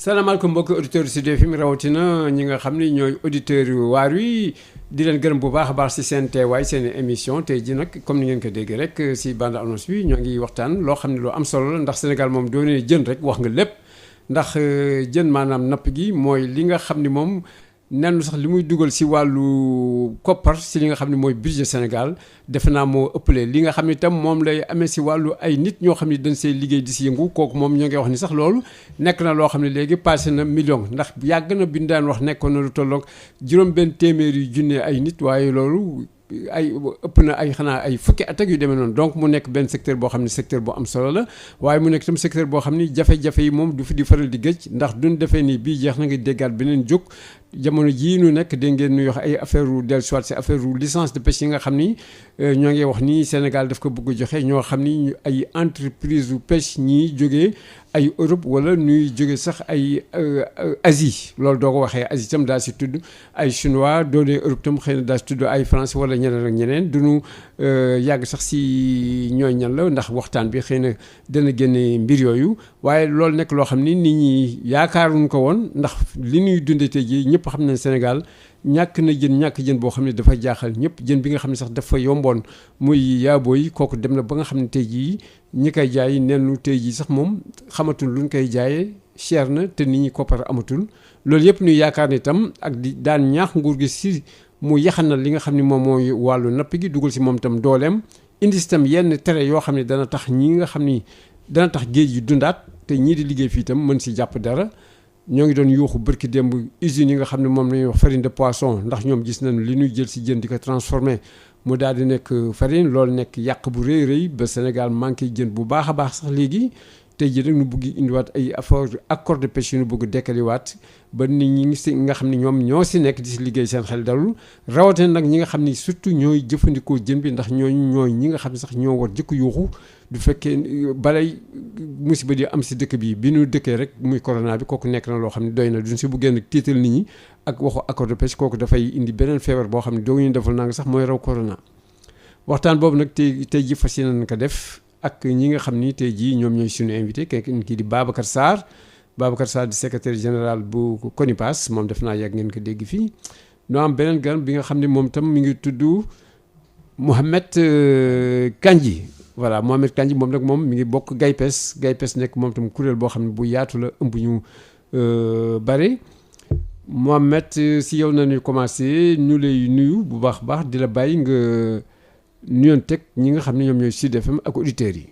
salaamaaleykum mbokki auditeurs Sud FM rawatina ñi nga xam ni ñooy auditeurs yu waar wi di leen gërëm bu baax a baax si seen teewaay seen émission tey ji nag comme ni ngeen ko déggee rek si bande annonce bi ñoo ngi waxtaan loo xam ne lu am solo la ndax Sénégal moom doo ne jën rek wax nga lépp ndax jën maanaam napp gi mooy li nga xam ni moom nenn sax li muy dugal si wàllu koppar si li nga xam ne mooy budget Sénégal defe naa moo ëppalee li nga xam ne itam moom lay amee si wàllu ay nit ñoo xam ne dañ see liggéey di si yëngu kooku moom ñoo ngi wax ni sax loolu nekk na loo xam ne léegi passé na million ndax yàgg na bi ñu daan wax nekkoon na lu tolloog juróom-benn téeméeri junne ay nit waaye loolu ay ëpp na ay xanaa ay fukki at ak yu demee noonu donc mu nekk benn secteur boo xam ne secteur bu am solo la waaye mu nekk itam secteur boo xam ni jafe-jafe yi moom du fi di faral di gëj ndax duñ defee nii bii jeex na nga déggaat beneen jóg jamono jii nu nekk dégg ngeen ñuy wax ay affaire u dellu soit si affaire u licence de pêche yi nga xam ni ñoo ngi wax ni Sénégal daf ko bëgg a joxe ñoo xam ni ay entreprise u pêche ñii jógee ay Europe wala ñuy jóge sax ay Asie loolu doo ko waxee Asie itam daa si tudd ay chinois doonee Europe itam xëy na daa si tudd ay français wala ñeneen ak ñeneen duñu yàgg sax si ñooy ñan la ndax waxtaan bi xëy na dana génne mbir yooyu waaye loolu nekk loo xam ni nit ñi yaakaaruñ ko woon ndax li ñuy dundee tey jii ñëpp xam nañ Sénégal ñàkk jën boo xam ne dafa jaaxal ñëpp jën bi nga xam ne sax dafa yomboon muy yaabooy kooku dem na ba nga xam ne tey jii ñi koy jaay nennu tey jii sax moom xamatul luñ koy jaayee cher na te nit ñi koppar amatul loolu yëpp ñuy yaakaar ni itam ak di daan ñaax nguur gi si mu yaxanal li nga xam ne moom mooy wàllu napp gi dugal si moom itam dooleem indi si itam yenn tere yoo xam ne dana tax ñi nga xam ni dana tax géej gi dundaat te ñii di liggéey fii itam mën si jàpp dara ñoo ngi doon yuuxu bërki démb usines yi nga xam ne moom la ñuy wax farine de poisson ndax ñoom gis nañu li ñuy jël si jën di ko transformé mu daal di nekk farine loolu nekk yàq bu rëy rëy ba Sénégal manqué jën bu baax a baax sax léegi tey jii rek nu bëgg indiwaat ay accord de pêche yu nu bëgg dekkaliwaat ba nit ñi si nga xam ne ñoom ñoo si nekk di si liggéey seen xel dalul rawatina nag ñi nga xam ni surtout ñooy jëfandikoo jën bi ndax ñooy ñi nga xam ne sax ñoo war jëkk yuuxu du fekkee balay musiba di am si dëkk bi nu dëkkee rek muy corona bi kooku nekk na loo xam ne doy na duñ si buggee nag tiital nit ñi ak waxu accord de pêche kooku dafay indi beneen feebar boo xam ne doo ñu defal naa nga sax mooy raw corona waxtaan boobu nag tey ji fas yéene nañ ko def ak ñi nga xam ni tey jii ñoom ñooy suñu invité kii di Babacar Sarr di secrétaire général bu CONIPAS moom def naa yàgg ngeen ko dégg fii noo am beneen gan bi nga xam ne moom tam mi ngi tudd Mohamed Kandji voilà Mohamed Kandji moom nag moom mi ngi bokk GAIPES nekk moom tam kuréel boo xam ne bu yaatu la ëmb ñu bare Mohamed si yow nañuy commencé ñu lay nuyu bu baax di la bàyyi nga nuyoon teg ñi nga xam ne ñoom ñooy Sud FM ak auditeurs yi.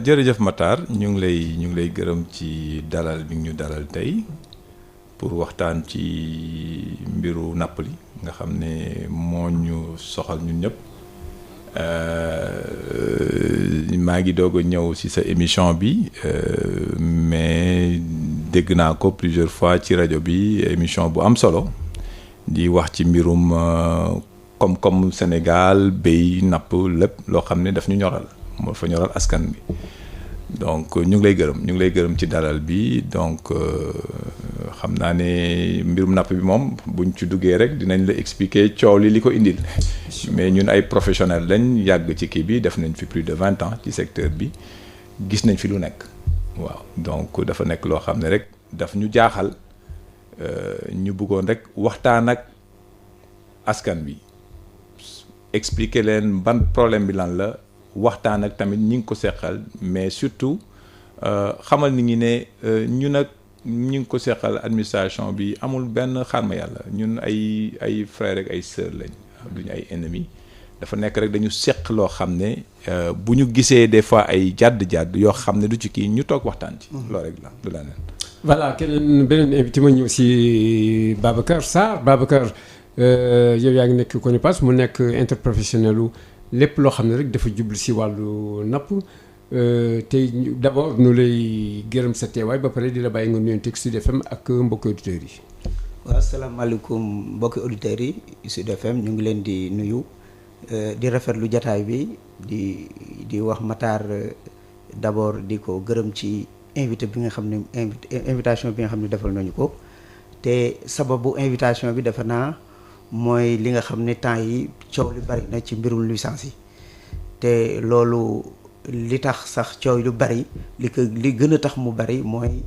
jërëjëf Matar ñu ngi lay gërëm ci dalal bi ñu dalal tey pour waxtaan ci mbiru napp li nga xam ne moo ñu soxal ñun ñëpp maa ngi doog a ñëw ci sa émission bi mais dégg naa ko plusieurs fois ci rajo bi émission bu am solo di wax ci mbirum comme Sénégal béy napp lépp loo xam ne daf ñu ñoral moo fa ñoral askan bi donc ñu ngi lay gërëm ci dalal bi donc xam naa ne mbirum napp bi moom buñ ci duggee rek dinañ la expliquer coow li ko indil mais ñun ay professionnels lañ yàgg ci kii bi def nañ fi plus de 20 ans ci secteur bi gis nañ fi lu nekk waaw donc dafa nekk loo xam ne rek daf ñu jaaxal ñu bëggoon rek waxtaan ak askan bi expliquer leen ban problème bi lan la waxtaan ak tamit ñi ngi ko seqal mais surtout xamal nit ñi ne ñun ak ñi ngi ko seqal administration bi amul benn xarma yàlla ñun ay frères ak ay sœurs lañ duñu ay ennemis dafa nekk rek dañu seq loo xam ne bu ñu gisee des fois ay jàdd yoo xam ne du ci kii ñu toog waxtaan ci. loolu rek la du la neen. voilà beneen invité ma ñëw si Babacar Sarr yow yaa ngi nekk CONIPAS mu nekk interprofessionnel u lépp loo xam ne rek dafa jublu si wàllu napp tey d'abord nu lay gërëm sa teewaay ba pare di la bàyyi nga nuyoon Sud FM ak mbokki auditeurs yi. waaw asalaamaaleykum mbokki auditeurs yi Sud FM ñu ngi leen di nuyu di rafetlu jataay bi di wax Matar d'abord di ko gërëm ci invité bi nga xam ne invitation bi nga xam ne defal nañu ko te sababu invitation bi defe naa mooy li nga xam ne temps yi coow li bari na ci mbirum licence yi te loolu li tax sax coow lu bari li gën a tax mu bari mooy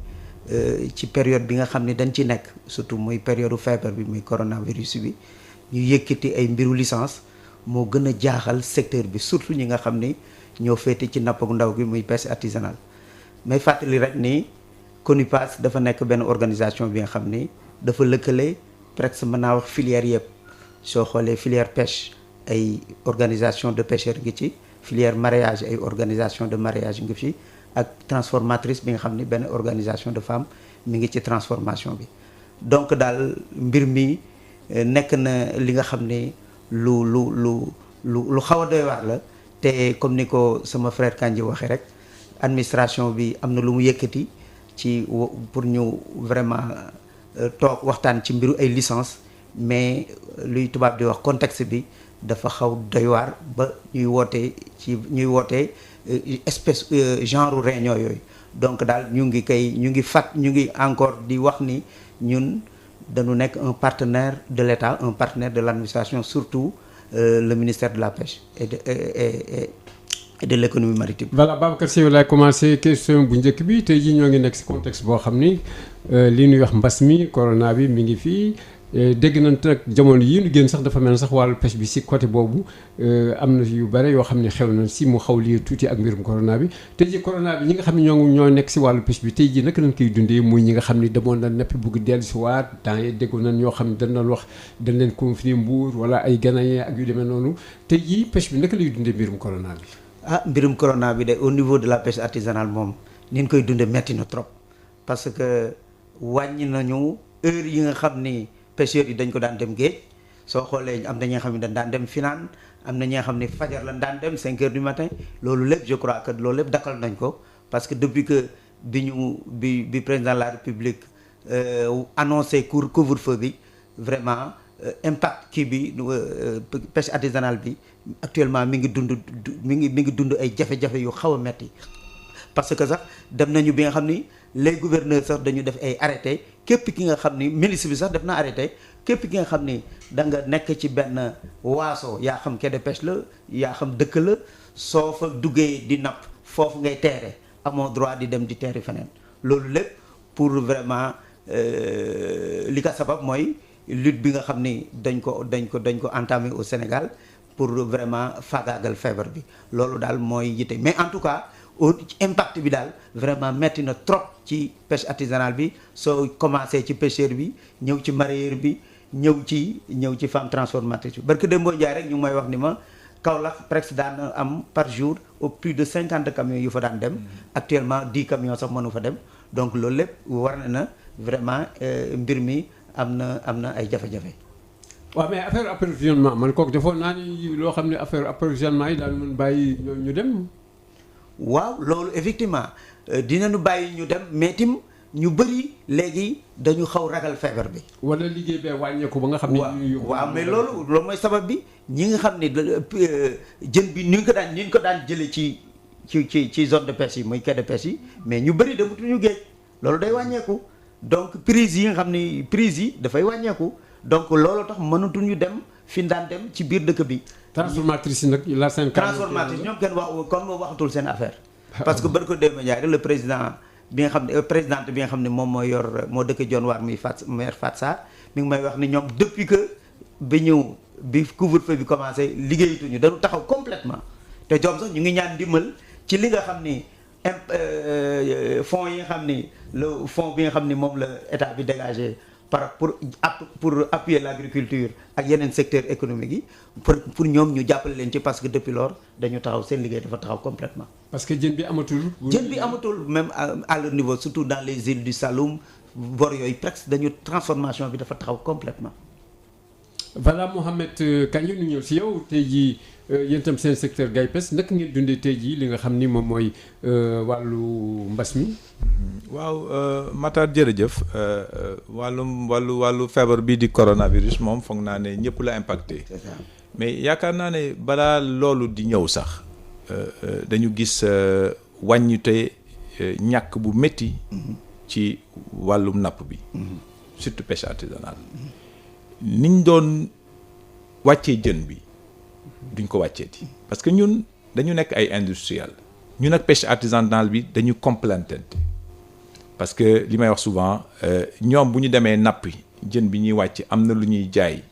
ci période bi nga xam ne dañ ci nekk surtout muy période feebar bi muy coronavirus bi ñu yëkkati ay mbiru licence moo gën a jaaxal secteur bi surtout ñi nga xam ni ñoo féete ci napp gu ndaw gi muy pêche artisanale may fàttali rek ni CONIPAS dafa nekk benn organisation bi nga xam ni dafa lëkkale presque mën naa wax filière yëpp soo xoolee filière pêche ay organisation de pêcheurs ngi ci filière mareyage ay organisation de mareyage ngi ci ak transformatrice bi nga xam ni benn organisation de femmes mi ngi ci transformation bi donc daal mbir mi nekk na li nga xam ni lu xaw a doy waar la te comme ni ko sama frère Kandji waxee rek administration bi am na lu mu yëkkati ci pour ñu vraiment toog waxtaan ci mbiru ay licence mais luy tubaab di wax contexte bi dafa xaw doy waar ba ñuy wootee espèce genre réunion yooyu donc daal ñu ngi encore di wax ni ñun dañu nekk un partenaire de l'État un partenaire de l'administration surtout le ministère de la pêche et de l'économie maritime. voilà Babacar Sy laay commencé question bu njëkk bi tey jii ñoo ngi nekk ci contexte boo xam ni li ñuy wax mbas mi corona bi mi ngi fii dégg nañ nag jamono yi ñu génn sax dafa mel ne sax wàllu pêche bi ci côté boobu am na yu bare yoo xam ne xew na ci mu xaw lii tuuti ak mbirum corona bi tey jii corona bi ñi nga xam ne ñoo nekk ci wàllu pêche bi tey jii naka lañ koy dundee muy ñi nga xam ne demoon na neppi bugg dellu ci waat temps yi déggoon nañ ñoo xam ne dañ doon wax dañ leen confiner Mbour wala ay Ganaye ak yu demee noonu tey jii pêche bi naka lay dundee mbirum corona bi. Mbirum corona bi de au niveau de la pêche artisanale moom ni ñu koy dundee metti na trop parce que wàññi nañu heure yi nga xam ni pêcheurs yi dañ ko daan dem géej soo xoolee am na ñi nga xam ne dañ daan dem finaan am na ñi nga xam ne fajar lañ daan dem 5 heures du matin loolu lépp je crois que loolu lépp dakkal nañ ko parce que depuis que bi président de la République annoncé couvre-feu bi vraiment impact kii bi pêche artisanale bi actuellement mi ngi dund ay jafe-jafe yu xaw a metti parce que sax dem nañu bi nga xam ni les gouverneurs sax dañu def ay arrêté képp ki nga xam ni ministre bi sax def na arrêté képp ki nga xam ni da nga nekk ci benn waaso yaa xam quai de pêche la yaa xam dëkk la soo fa duggee di napp foofu ngay teere amoo droit di dem di teeri feneen loolu lépp pour vraiment li ko sabab mooy lutte bi nga xam ni dañ ko entamé au Sénégal pour vraiment faagaagal feebar bi loolu daal mooy yite mais en tout cas impact bi daal vraiment metti na trop ci pêche artisanale bi soo commencé ci pêcheur bi ñëw ci mareyeur bi ñëw ci femme transformatrice bi barke Dembo Ndiaye rek ñu ngi may wax ni ma Kaolack presque daan am par jour au plus de 50 camions yu fa daan dem actuellement 10 camions sax mënu fa dem donc loolu lépp war na vraiment mbir mi am na ay jafe-jafe. waaw mais affaire approvisionnement man kooku defoon naa ni loo xam ne affaire approvisionnement yi daal mën bàyyi ñu dem. waaw loolu effectivement dinañu bàyyi ñu dem mais tim ñu bëri léegi dañu xaw ragal feebar bi. wala liggéey bee wàññeeku ba nga xam ne. waaw mais loolu mooy sabab bi ñi nga xam ne jën bi ni ñu ko daan jëlee ci zone de pêche yi muy quai de pêche yi mais ñu bëri dematuñu géej loolu day wàññeeku donc prise yi nga xam ne prise yi dafay wàññeeku donc loolu tax mënatuñu dem fi daan dem ci biir dëkk bi. transformatrice yi nag la seen. transformatrice ñoom kenn waxatul seen affaire. parce que barko Demba Ndiaye rek le président bi nga xam ne présidente bi nga xam ne moom moo dëkk John Waar muy maire Fat Sarr mi ngi may wax ni ñoom depuis que bi couvre-feu bi commencé liggéeyatuñu dañu taxaw complètement te joom sax ñu ngi ñaan ndimbal ci li nga xam ni fonds yi nga xam ni le fonds bi nga xam ni moom la état bi dégagé pour appuyer l'agriculture ak yeneen secteur économique yi pour ñoom ñu jàppale leen ci parce que depuis lors dañu taxaw seen liggéey dafa taxaw complètement. parce que jën bi amatul. Même à leur niveau surtout dans les îles du Saloum bor yooyu presque dañu transformation bi dafa taxaw complètement. voilà Mouhamed kañ ñu ñëw si yow tey jii yéen itam seen secteur GAIPES naka ngeen dundee tey jii li nga xam ni moom mooy wàllu mbas mi. waaw Matar jërëjëf wàllu feebar bii di coronavirus moom foog naa ne ñëpp la impacté. c'est ça. mais yaakaar naa ne balaa loolu di ñëw sax dañu gis wàññite ñàkk bu métti. ci wàllum napp bi. surtout pêche artisanale. niñ doon wàccee jën bi duñ ko wàcceeti parce que ñun dañu nekk ay industriel ñun ak pêche artisanale bi dañu complémentante parce que li may wax souvent ñoom bu ñu demee nappi jën bi ñuy wàcc am na lu ñuy jaay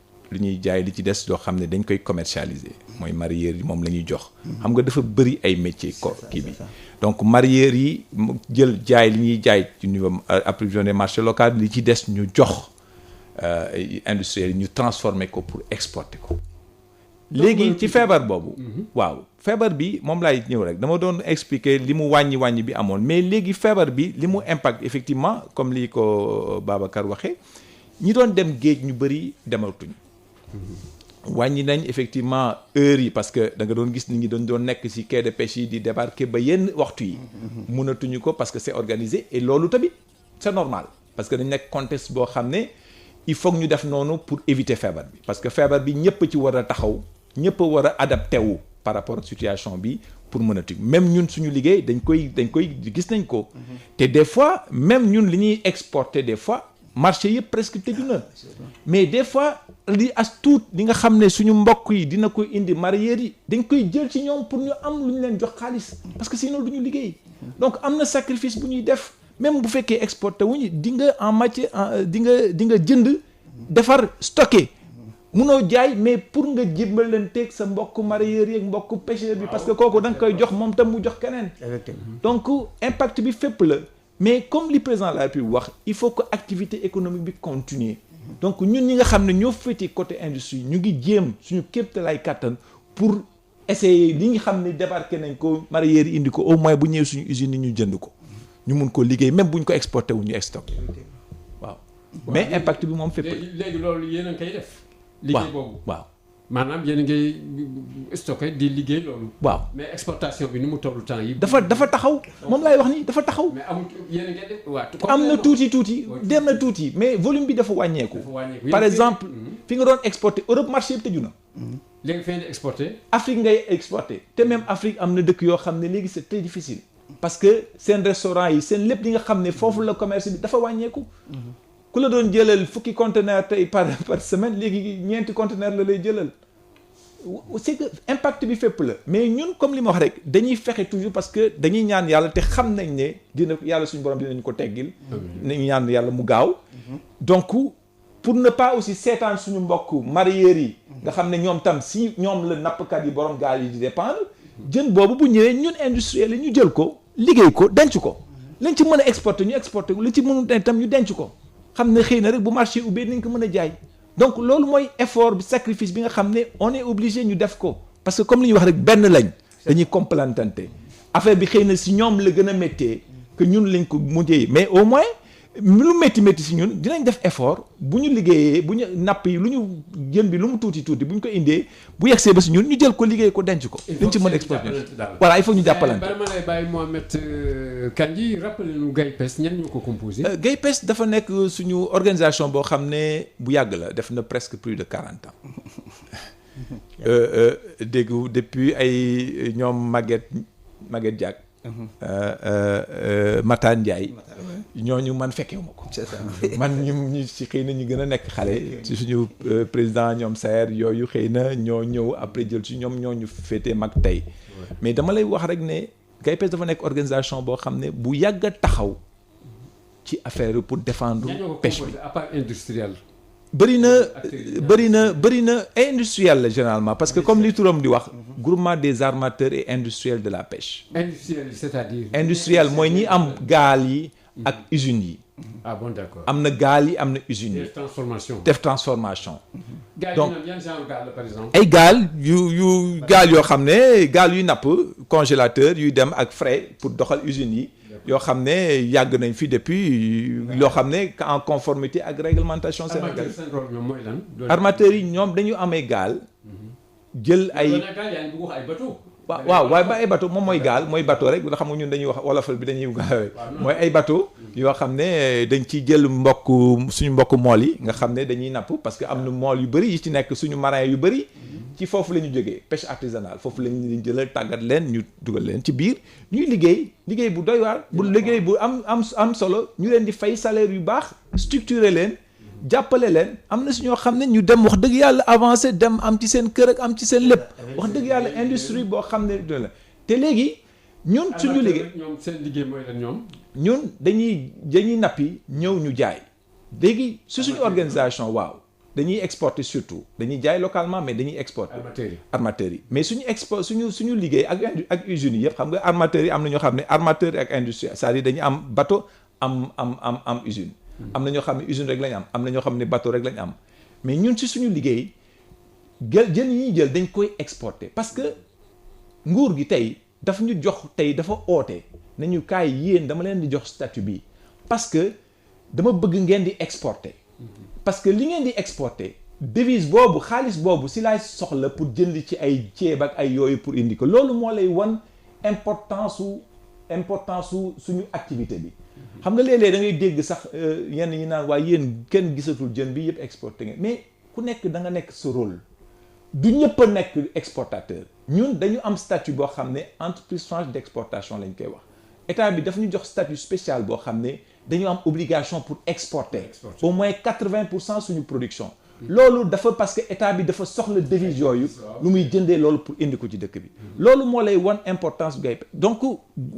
li ci des loo xam ne dañ koy commercialiser mooy mareyeurs yi moom la ñuy jox. xam nga dafa bëri ay métiers kii bi. donc mareyeurs yi jël jaay li ñuy jaay ci niveau approvisionner marché local li ci des ñu jox industriels yi ñu transformer ko pour exporter ko. léegi ci feebar boobu. waaw feebar bi moom laay ñëw rek dama doon expliquer li mu wàññi bi amoon mais léegi feebar bi li mu impact effectivement comme lii ko Babacar waxee ñi doon dem géej ñu bëri dematuñ. wàññi nañ effectivement heures yi parce que da nga doon gis nit ñi doon nekk ci quai de pêche yi di débarquer ba yenn waxtu yi. mënatuñu ko parce que c'est organisé et loolu tamit c'est normal parce que dañ nekk contexte boo xam ne il faut que ñu def noonu pour éviter feebar bi parce que feebar bi ñëpp ci war a taxaw ñëpp war a adapté wu par rapport ak situation bi pour mën a tug même ñun suñu liggéey dañ koy gis nañ ko. te des fois même ñun li ñuy exporter des fois. marché yëpp presque tëju na mais des fois li as tuut li nga xam ne suñu mbokk yi dina koy indi mareyeurs yi dañ koy jël ci ñoom pour ñu am lu ñu leen jox xaalis parce que sinon du ñu liggéey donc am na sacrifice bu ñuy def même bu fekkee exporté wuñu di nga en matière di nga jënd defar stocké munoo jaay mais pour nga jébbalanteeg sa mbokk mareyeurs yi ak mbokk pêcheur bi parce que kooku da nga koy jox moom tam mu jox keneen donc impact bi fépp la. mais comme li président de la République wax il faut que activité économique bi continuer donc ñun ñi nga xam ne ñoo féetee côté industrie ñu ngi jéem suñu kéemtalaay kàttan pour essayer li nga xam ne débarqué nañ ko mareyeurs yi indi ko au moins bu ñëwee suñu usine yi ñu jënd ko ñu mun ko liggéey même bu ñu ko exporté wu ñu stocké waaw. mais impact bi moom fépp. léegi loolu yéen a ngi koy def. liggéey boobu waaw. maanaam yéen a ngay stocké di liggéey loolu. waaw mais exportation bi ni mu tollu temps yi. dafa taxaw moom laay wax ni dafa taxaw. mais amul yéen a ngay def waaw. am na tuuti dem na tuuti mais volume bi dafa wàññeeku. par exemple fi nga doon exporté Europe marché yëpp tëju na. léegi fi ngeen di exporté. Afrique ngay exporté te même Afrique am na dëkk yoo xam ne léegi c'est très difficile. parce que seen restaurant yi seen lépp li nga xam ne foofu la commerce bi dafa wàññeeku. ku la doon jëlal fukki conteneur tey par semaine léegi 4 conteneur la lay jëlal c'est que impact bi fépp la mais ñun comme li ma wax rek dañuy fexe toujours parce que dañuy ñaan yàlla te xam nañ ne dina yàlla suñu borom dinañ ko teggil nañu ñaan yàlla mu gaaw donc pour ne pas aussi seetaan suñu mbokk mareyeurs yi nga xam ne ñoom tam si ñoom la nappkat yi borom gaal yi di dépendre jën boobu bu ñëwee ñun industriel yi ñu jël ko liggéey ko denc ko lañ ci mën a exporter ñu exporter ko li ci mënul tam ñu denc ko xam ne xëy na rek bu marché ubbee nañ ko mën a jaay donc loolu mooy effort bi sacrifice bi nga xam ne on est obligé ñu def ko parce que comme li ñuy wax rek benn lañ dañuy complémentante affaire bi xëy na si ñoom la gën a méttee que ñun lañ ko mujjee mais au moins lu métti si ñun dinañ def effort bu ñu liggéeyee bu ñu napp yi lu ñu jën bi lu mu tuuti bu ñu ko indee bu yegsee ba si ñun ñu jël ko liggéey ko denc ko. liñ ci mën a exporter voilà il faut ñu jàppalante. bala ma lay bàyyi Mohamed Kandji rappelé nu GAIPES ñan ñoo ko composé. GAIPES dafa nekk suñu organisation boo xam ne bu yàgg la def na presque plus de 40 ans dégg depuis ay ñoom Maguette Diack. Matar Ndiaye ñooñu man fekkewuma ko man ñu ci xëy na ñu gën a nekk xale ci suñu président ñoom Saër yooyu xëy na ñoo ñëw après jël ci ñoom ñoo ñu féetee mag tey mais dama lay wax rek ne GAIPES dafa nekk organisation boo xam ne bu yàgg a taxaw ci affaire pour défendre pêche bi à part industriel bëri na industriel la généralement parce que comme li turam di wax groupement des armateurs et industriels de la pêche. industriel c'est-à-dire. industriel mooy ñi am gaal yi ak usines yi. ah bon d'accord. am na gaal yi am na usines yi. def transformation. donc yan genre gaal la par exemple. ay gaal yu gaal yoo xam ne gaal yuy napp congélateur yuy dem ak frais pour doxal usines yi. yoo xam ne yàgg nañ fi depuis loo xam ne en conformité ak réglementation sénégalaise. armateurs yi ñoom dañu amee gaal. jël ay waaw waaye ba ay bateau moom mooy gaal mooy bateau rek nga xam nga ñun dañuy wax wolofal bi dañuy mooy ay bateau yoo xam ne dañ ciy jël suñu mbokk mool yi nga xam ne dañuy napp parce que am na mool yu bëri yi ci nekk suñu marin yu bëri ci foofu la ñu jógee pêche artisanale foofu la ñu jëlal tàggat leen ñu dugal leen ci biir ñuy liggéey bu doy waar bu liggéey bu am solo ñu leen di fay salaire yu baax structuré leen jàppale leen am na si ñoo xam ne ñu dem wax dëgg yàlla avancé dem am ci seen kër ak am ci seen lépp wax dëgg yàlla industrie boo xam ne la te léegi ñun suñu liggéey ñoom seen liggéey mooy lan ñoom ñun dañuy nappi ñëw ñu jaay léegi su suñu organisation waaw dañuy exporter surtout dañuy jaay localement mais dañuy exporter armateurs yi mais suñu liggéey ak usines yi yëpp xam nga armateurs yi am na ñoo xam ne armateurs yi ak industrie c'est-à-dire dañuy am bateau am usine am na ñoo xam ne usine rek lañu am na ñoo xam ne bateau rek lañu am mais ñun si suñu liggéey jën yi ñuy jël dañ koy exporter parce que nguur gi tey dafa ñu jox tey dafa oote nañu kaay yéen dama leen di jox statut bi parce que dama bëgg ngeen di exporter parce que li ngeen di exporter devise boobu xaalis boobu si laay soxla pour jënd ci ay ceeb ak ay yooyu pour indi ko loolu moo lay wan importance su suñu activité bi xam nga léeg-léeg da ngay dégg sax yenn ñi naan waaye yéen kenn gisatul jën bi yëpp exporté nga mais ku nekk da nga nekk sa rôle du ñëpp a nekk exportateur ñun dañu am statut boo xam ne entreprise franche d'exportation lañ koy wax état bi dafa ñu jox statut spécial boo xam ne dañu am obligation pour exporter au moins 80% suñu production loolu dafa parce que état bi dafa soxla devise yooyu lu muy jëndee loolu pour indi ko ci dëkk bi loolu moo lay wan importance bi donc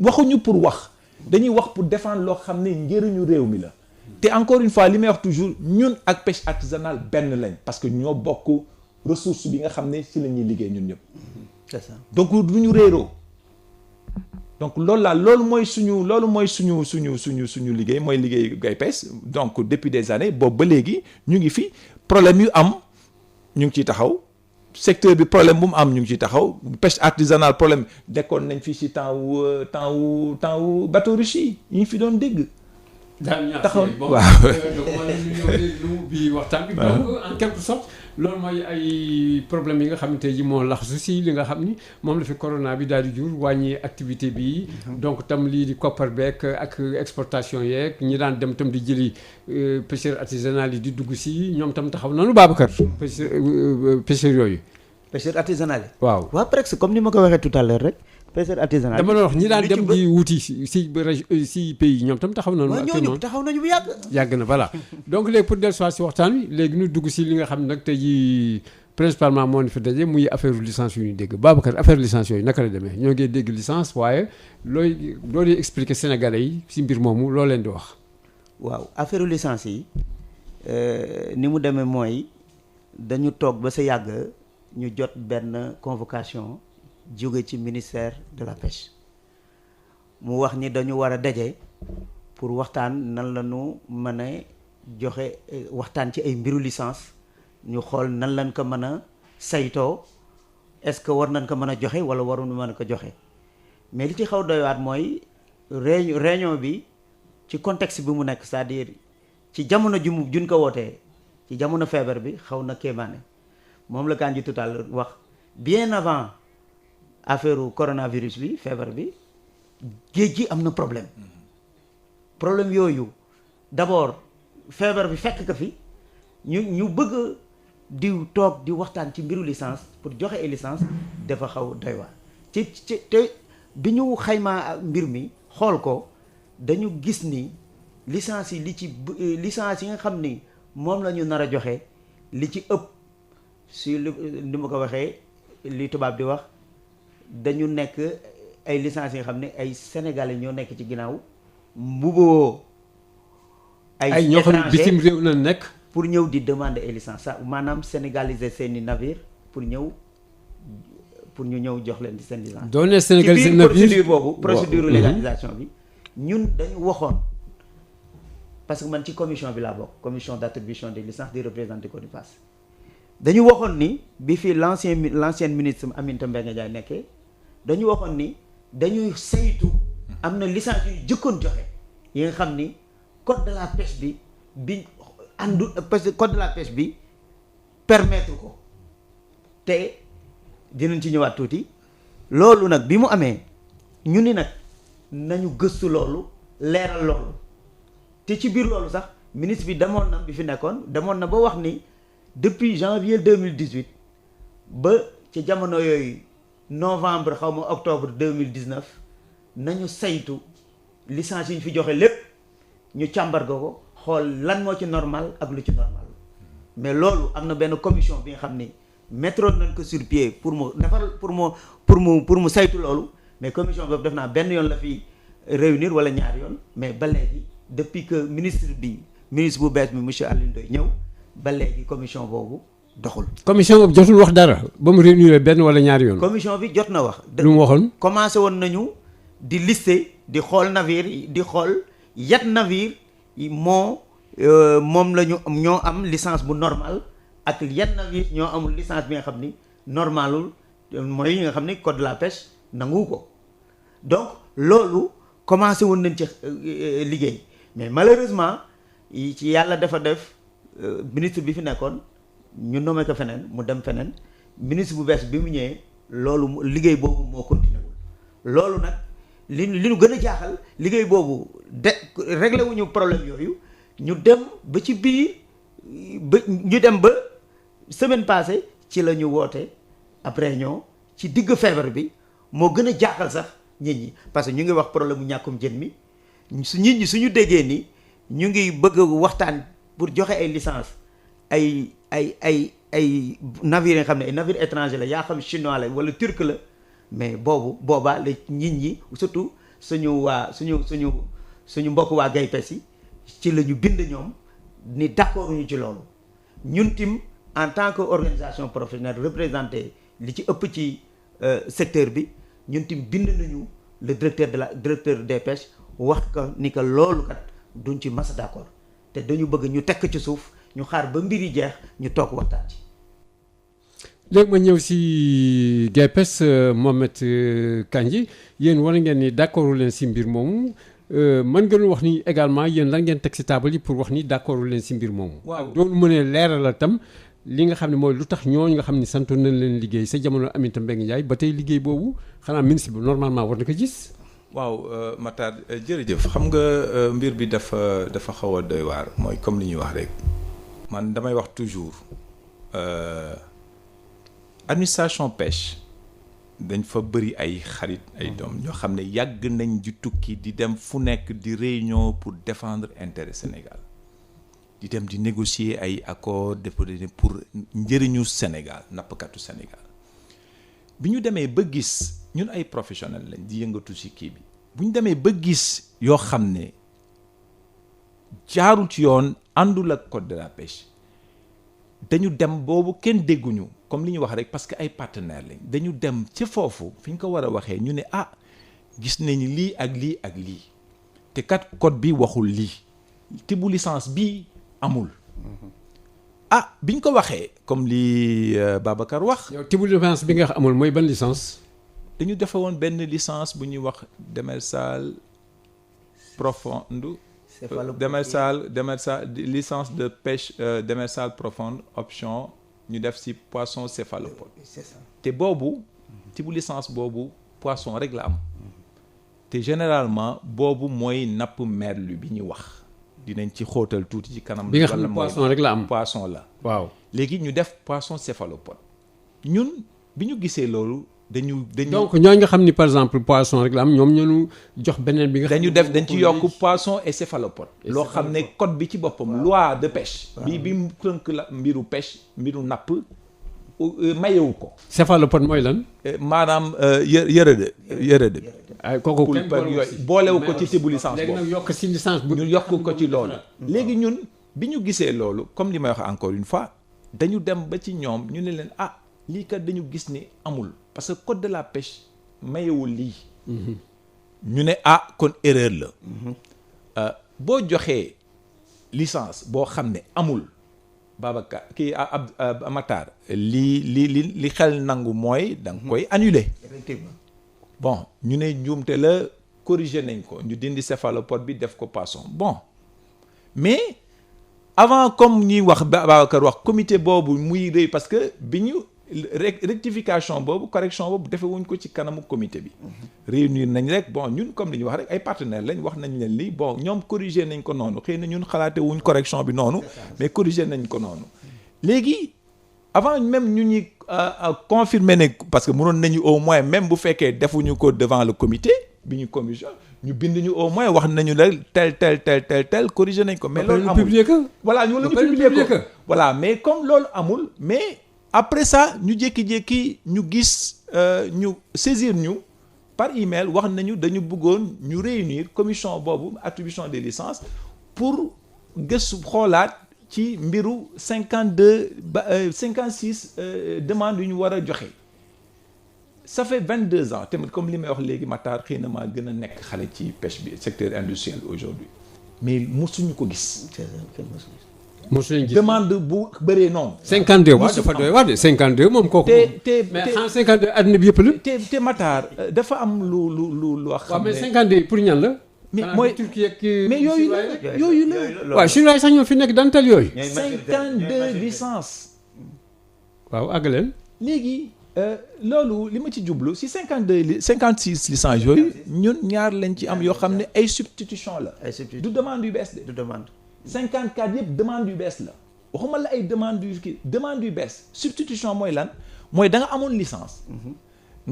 waxuñu pour wax dañuy wax pour défendre loo xam ne njëriñu réew mi la te encore une fois li may wax toujours ñun ak pêche artisanale benn lañ parce que ñoo bokk ressource bi nga xam ne ci la ñuy liggéey ñun ñëpp c'est ça donc du ñu réeroo donc loolu mooy suñu liggéey mooy liggéey GAIPES donc depuis des années boobu ba léegi ñu ngi fi problème yu am ñu ngi ciy taxaw secteur bi problème bu mu am ñu ngi ciy taxaw pêche artisanale problème dekkoon nañ fi ci temps wu bateau riche yi ñu fi doon dégg. taxaw waaw lu bi waxtaan bi donc en quelque sorte loolu mooy ay problème yi nga xam ne tey ji moo laxasu si li nga xam ni moom la fi corona bi daal di jur wàññi activité bi donc tam lii di koppar beek ak exportation yeeg ñi daan dem tam di jëli pêcheurs artisanal yi di dugg si ñoom tam taxaw noonu Babacar pêcheurs yooyu pêcheurs artisanal yi waaw presque comme ni ma ko waxee tout à l'heure rek pêcheurs artisanal dama doon wax ñi daan dem di wuti si pays ñoom tam taxaw nañu ñooñu taxaw nañu bu yàgg na voilà donc léegi pour dellusiwaat si waxtaan wi léegi ñu dugg si li nga xam ne nag tey jii principalement moo ñu fi daje muy affaire licence yu ñu dégg Babacar affaire licence yooyu naka la demee ñoo ngi dégg licence waaye loolu expliquer Sénégalais yi si mbir moomu loo leen di wax waaw affaire licence yi ni mu demee mooy dañu toog ba sa yàgg ñu jot benn convocation jóge ci ministère de la pêche mu wax ni dañu war a daje pour waxtaan nan la ñu mën a joxe waxtaan ci ay mbiru licence ñu xool nan lañ ko mën a saytoo est-ce que war nañ ko mën a joxe wala waruñu mën a ko joxe mais li ci xaw doy waat mooy réunion bi ci contexte bi mu nekk c'est-à-dire ci jamono juñ ko wootee ci jamono feebar bi xaw na kéemaane moom la Kandji tout à l'heure wax bien avant affaire coronavirus bi feebar bi géej gi am na problème yooyu d'abord feebar bi fekk ka fi ñu bëgg di toog di waxtaan ci mbiru licence pour joxe ay licence dafa xaw doy waar ci te bi ñu xaymaa mbir mi xool ko dañu gis ni licence yi licence yi nga xam ni moom la ñu nar a joxe li ci ëpp si li ma ko waxee li tubaab di wax dañu nekk ay licences yi nga xam ne ay sénégalais ñoo nekk ci ginnaaw mbuboo ay ñoo xam ne bitim réew na nekk pour ñëw di demander ay licence sax maanaam sénégaliser seeni navire pour ñu ñëw jox leen di seen licence. doone sénégaliser navire ci biir procédure boobu procédure légalisation bi ñun dañu waxoon parce que man ci commission bi laa bokk commission d'attribution des licences di représenter CONIPAS dañu waxoon ni bi fi l'ancienne ministre Aminata Mbengue Ndiaye nekkee dañu waxoon ni dañuy saytu am na licence yu jëkkoon joxe yi nga xam ni code de la pêche bi àndu parce que code de la pêche bi permettre ko te dinañ ci ñëwaat tuuti loolu nag bi mu amee ñu ni nag nañu gëstu loolu leeral loolu te ci biir loolu sax ministre bi demoon na bi fi nekkoon demoon na ba wax ni depuis janvier 2018 ba ci jamono yooyu novembre xaw ma octobre 2019 nañu saytu licence yi ñu fi joxe lépp ñu càmbar ko xool lan moo ci normal ak lu ci normal mais loolu am na benn commission bi nga xam ni mettre nañ ko sur pied pour mu defar pour mu saytu loolu mais commission boobu def naa benn yoon la fi réunir wala ñaari yoon mais ba léegi depuis que ministre bu bees bi monsieur Alioune Ndoye ñëw ba léegi commission boobu doxul. commission boobu jotul wax dara ba mu réunir benn wala ñaari yoon. commission bi jot na wax. lu mu waxoon. commencé woon nañu di lister di xool navire yi di xool yat navire moom la ñu ñoo am licence bu normal ak yan navire ñoo amul licence bi nga xam ni normalul mooy yi nga xam ni code de la pêche nangu ko donc loolu commencé woon nañ ci liggéey mais malheureusement ci yàlla dafa def ministre bi fi nekkoon ñu nommé ko feneen mu dem feneen ministre bu bees bi mu ñëwee loolu liggéey boobu moo continué wul loolu nag li ñu gën a jaaxal liggéey boobu réglé wuñu problème yooyu ñu dem ba ci biir ñu dem ba semaine passée ci la ñu woote après ñoo ci digg feebar bi moo gën a jaaxal sax nit ñi parce que ñu ngi wax problème mu ñàkkum jën mi nit ñi suñu déggee ni ñu ngi bëgg waxtaan pour joxe ay licence ay navires yi nga xam ne ay navires étrangers la yaa xam chinois la wala turc la mais boobaa la nit ñi surtout suñu mbokk waa Gaypes yi ci la ñu bind ñoom ni d'accord ñu ci loolu ñun tim en tant que organisation professionnelle représenté li ci ëpp ci secteur bi ñun tim bind nañu le directeur des pêches wax ko ni que loolu kat duñ ci mas d'accord te dañu bëgg ñu tekk ci suuf ñu xaar ba mbir yi jeex ñu toog waxtaan ci. léegi ma ñëw si Gaypes Mohamed Kandji yéen war ngeen ni d'accordu leen si mbir moomu mën ngeen wax ni également yéen lan ngeen teg si table yi pour wax ni d'accordu leen si mbir moomu. waaw doon mënee leeral tam li nga xam ne mooy lu tax ñooñu nga xam ne santoon nañ leen liggéey sa jamono Aminata Mbengue Ndiaye ba tey liggéey boobu xanaa ministre bi normalement war na ko gis. waaw Matar jërëjëf xam nga mbir bi dafa xaw a doy waar mooy comme li ñuy wax rek man damay wax toujours administration pêche dañ fa bëri ay xarit ay doom ñoo xam ne yàgg nañ di tukki di dem fu nekk di réunion pour défendre intérêt Sénégal di dem di négocier ay accords pour njëriñu Sénégal nappkatu Sénégal bi ñu demee ba gis ñun ay professionnels lañ di yëngatu ci kii bi bu ñu demee ba gis yoo xam ne jaarul ci yoon àndul ak code de la pêche dañu dem boobu kenn dégguñu comme li ñu wax rek parce que ay partenaires lañ dañu dem ci foofu fi ñu ko war a waxee ñu ne gis nañu lii ak lii ak lii te kat code bi waxul lii tibu licence bii amul biñ ko waxee comme li Babacar wax. yow tibu licence bi nga wax amul mooy ban licence. dañu defe woon benn licence bu ñuy wax démersal profonde démersal licence de pêche démersale profonde option ñu def ci poisson céphalopode. C'est ça. te boobu tibu licence boobu poisson rek la am te généralement boobu mooy napp merlu bi ñu wax dinañ ci xóotal tuuti ci kanam. bi nga xam ne poisson rek la am poisson la. waaw léegi ñu def poisson céphalopode ñun bi ñu gisee loolu dañu. donc ñooñu nga xam ni par exemple poisson rek la am ñoom ñoo jox beneen bi nga. dañ ci yokk poisson et céphalopode. loo xam ne code bi ci boppam. loi de pêche. bi mu tënk la mbiru pêche mbiru napp mayewu ko. céphalopode mooy lan. maanaam yërëde. ay kooku kenn boolewu ko ci tibu licence boobu. léegi nag yokk ci licence bu. ñu yokk ko ci loolu. léegi ñun bi ñu gisee loolu comme li may wax encore une fois dañu dem ba ci ñoom ñu ne leen lii kat dañu gis ni amul parce que code de la pêche mayewul lii. ñu ne kon erreur la. boo joxee licence boo xam ne amul Babacar kii Matar li xel nangu mooy da nga koy annuler. Effectivement. bon ñu ne njuumte la corriger nañ ko ñu dindi céphalopode bi def ko poisson bon mais avant comme ñuy wax Babacar wax comité boobu muy rëy parce que bi ñu rectification boobu correction boobu defewuñ ko ci kanamu comité bi. réunir nañ rek bon ñun comme li ñu wax rek ay partenaires lañ wax nañ leen lii bon ñoom corriger nañ ko noonu xëy na ñun xalaate wuñ correction bi noonu. mais corriger nañ ko noonu. léegi avant même ñu ñuy confirmer ne parce que mënoon nañu au moins même bu fekkee defuñu ko devant le comité bi ñu commission ñu bind ñu au moins wax nañu la tel corriger nañ ko. mais loolu amul publier ko. voilà ñu publier ko voilà mais comme loolu amul mais. après ça ñu jékki-jékki ñu gis ñu saisir ñu par email wax nañu dañu bëggoon ñu réunir commission boobu attribution des licences pour gëstu xoolaat ci mbiru 56 demandes yu ñu war a joxe. Ça fait 22 ans tamit comme li may wax léegi Matar xëy na maa gën a nekk xale ci pêche bi secteur industriel aujourd'hui mais mosuñu ko gis. mosuñu gis demande bu bëree noonu. 52 waaw dafa doy waar de 52 moom kooku. mais en 52 àddina bi yëpp la. te Matar dafa am lu wax. xam ne waaw mais 52 pour ñan la. mais mooy Turquie ak mais yooyu la. waaw chinois sax ñoo fi nekk daan tal yooyu. 52 licences. waaw àggaleen. léegi. loolu li ma ci jublu si 56 licences yooyu ñun ñaar lañ ci am yoo xam ne ay substitution la. ay substitution du demande yu bees de. du demande. 54 yëpp demande yu bees la waxuma la ay demande yu kii demande yu bees substitution mooy lan mooy da nga amoon licence.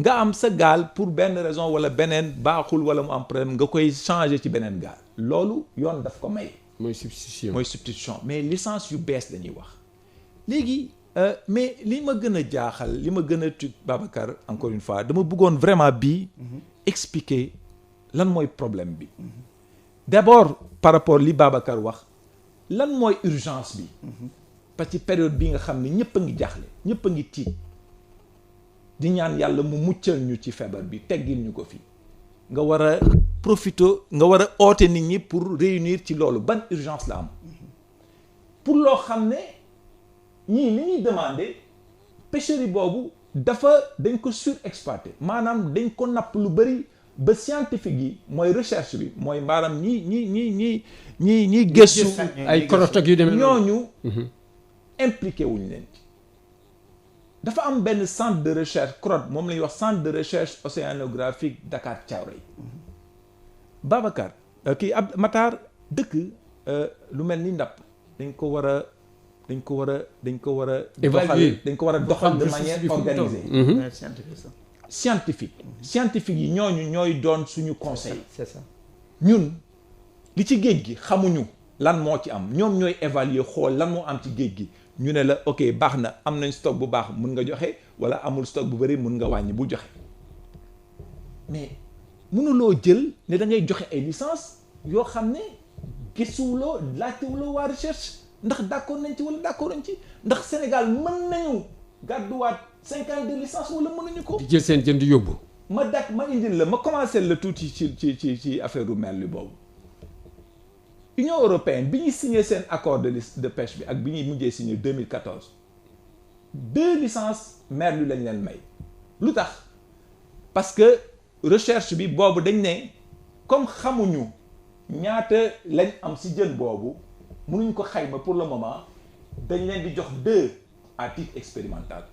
nga am sa gaal pour benn raison wala beneen baaxul wala mu am problème nga koy changer ci beneen gaal. loolu yoon daf ko may. mooy substitution mais licence yu bees la ñuy wax léegi. Mais li ma gën a jaaxal li ma gën a tudd Babacar encore une fois dama bëggoon vraiment bii expliquer lan mooy problème bi d'abord par rapport li Babacar wax lan mooy urgence bi parce que période bi nga xam ne ñëpp a ngi jaaxle ñëpp a ngi tiit di ñaan yàlla mu muccal ñu ci feebar bi teggil ñu ko fi nga war a profiter nga war a oote nit ñi pour réunir ci loolu ban urgence la am pour loo xam ne ñii li ñuy demandé pêcherie boobu dañ ko surexploité maanaam dañ ko napp lu bëri ba scientifique yi mooy recherche bi mooy maanaam ñi gëstu ay korot ak yu demee ñooñu impliqué wuñu leen ci dafa am benn centre de recherche CROD moom la ñuy wax centre de recherche océanographique Dakar Thiaroye Babacar kii ab Matar dëkk lu mel ni ndàpp dañ ko war a évaluer dañ ko war a doxal de manière organisée. scientifique yi ñooy doon suñu conseil. c'est ça ñun li ci géej gi xamuñu lan moo ci am ñoom ñooy évaluer xool lan moo am ci géej gi ñu ne la ok baax na am nañ stock bu baax mun nga joxe wala amul stock bu bëri mun nga wàññi bu joxe mais mënuloo jël ne da ngay joxe ay licence yoo xam ne gëstuwuloo laajtewuloo waa recherche. ndax d'accord nañ ci wala d'accord nañ ci ndax Sénégal mën nañu gàdduwaat 52 licences wala mënuñu ko. di jël seen jën di yóbbu. ma indil la ma commencé la tuuti ci affaire u merlu boobu. Union européenne bi ñuy signé seen accord de pêche bi ak bi ñuy mujjee signé 2014 2 licences merlu lañ leen may. lu tax parce que recherche bi boobu dañ ne comme xamuñu ñaata lañ am si jën boobu. mënuñ ko xayma pour le moment dañ leen di jox 2 à titre expérimental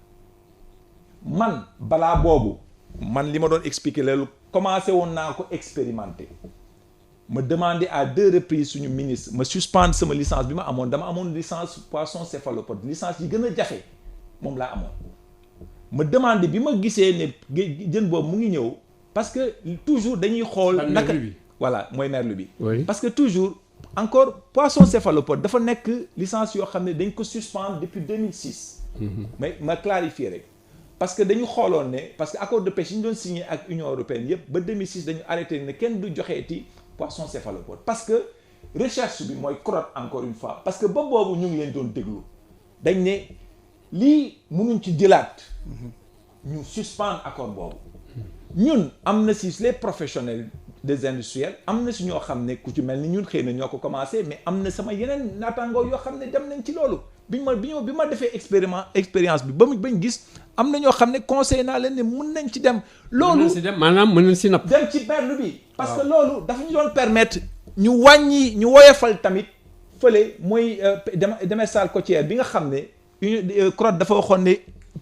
man balaa boobu man li ma doon expliquer loolu commencé woon naa ko expérimenter ma demandé à 2 reprises suñu ministre ma suspendre sama licence bi ma amoon dama amoon licence poisson céphalopode licence yi gën a jafe moom laa amoon ma demandé bi ma gisee ne jën boobu mu ngi ñëw parce que toujours dañuy xool naka voilà mooy merlu bi parce que toujours encore poisson céphalopode dafa nekk licence yoo xam ne dañ ko suspendre depuis 2006. mais ma clarifier rek parce que dañu xooloon ne parce que accord de pêche yi ñu doon signé ak Union européenne yëpp ba 2006 dañu arrêté ne kenn du joxeeti poisson céphalopode parce que recherche bi mooy CROD encore une fois parce que ba boobu ñu ngi leen doon déglu dañ ne lii mënuñ ci jëlaat ñu suspendre accord boobu ñun am na si les professionnels des industriels am na si ñoo xam ne ku ci mel ni ñun xëy na ñoo ko commencé mais am na sama yeneen naataangoo yoo xam ne dem nañ ci loolu bi ma defee expérience bi bañ gis am na ñoo xam ne conseil naa leen ne mun nañ ci dem. loolu maanaam mën nañ si napp. dem ci merlu bi. parce que loolu dafa ñu doon permettre ñu wàññi ñu woyofal tamit fële mooy démersale côtière bi nga xam ne CROD dafa waxoon ne.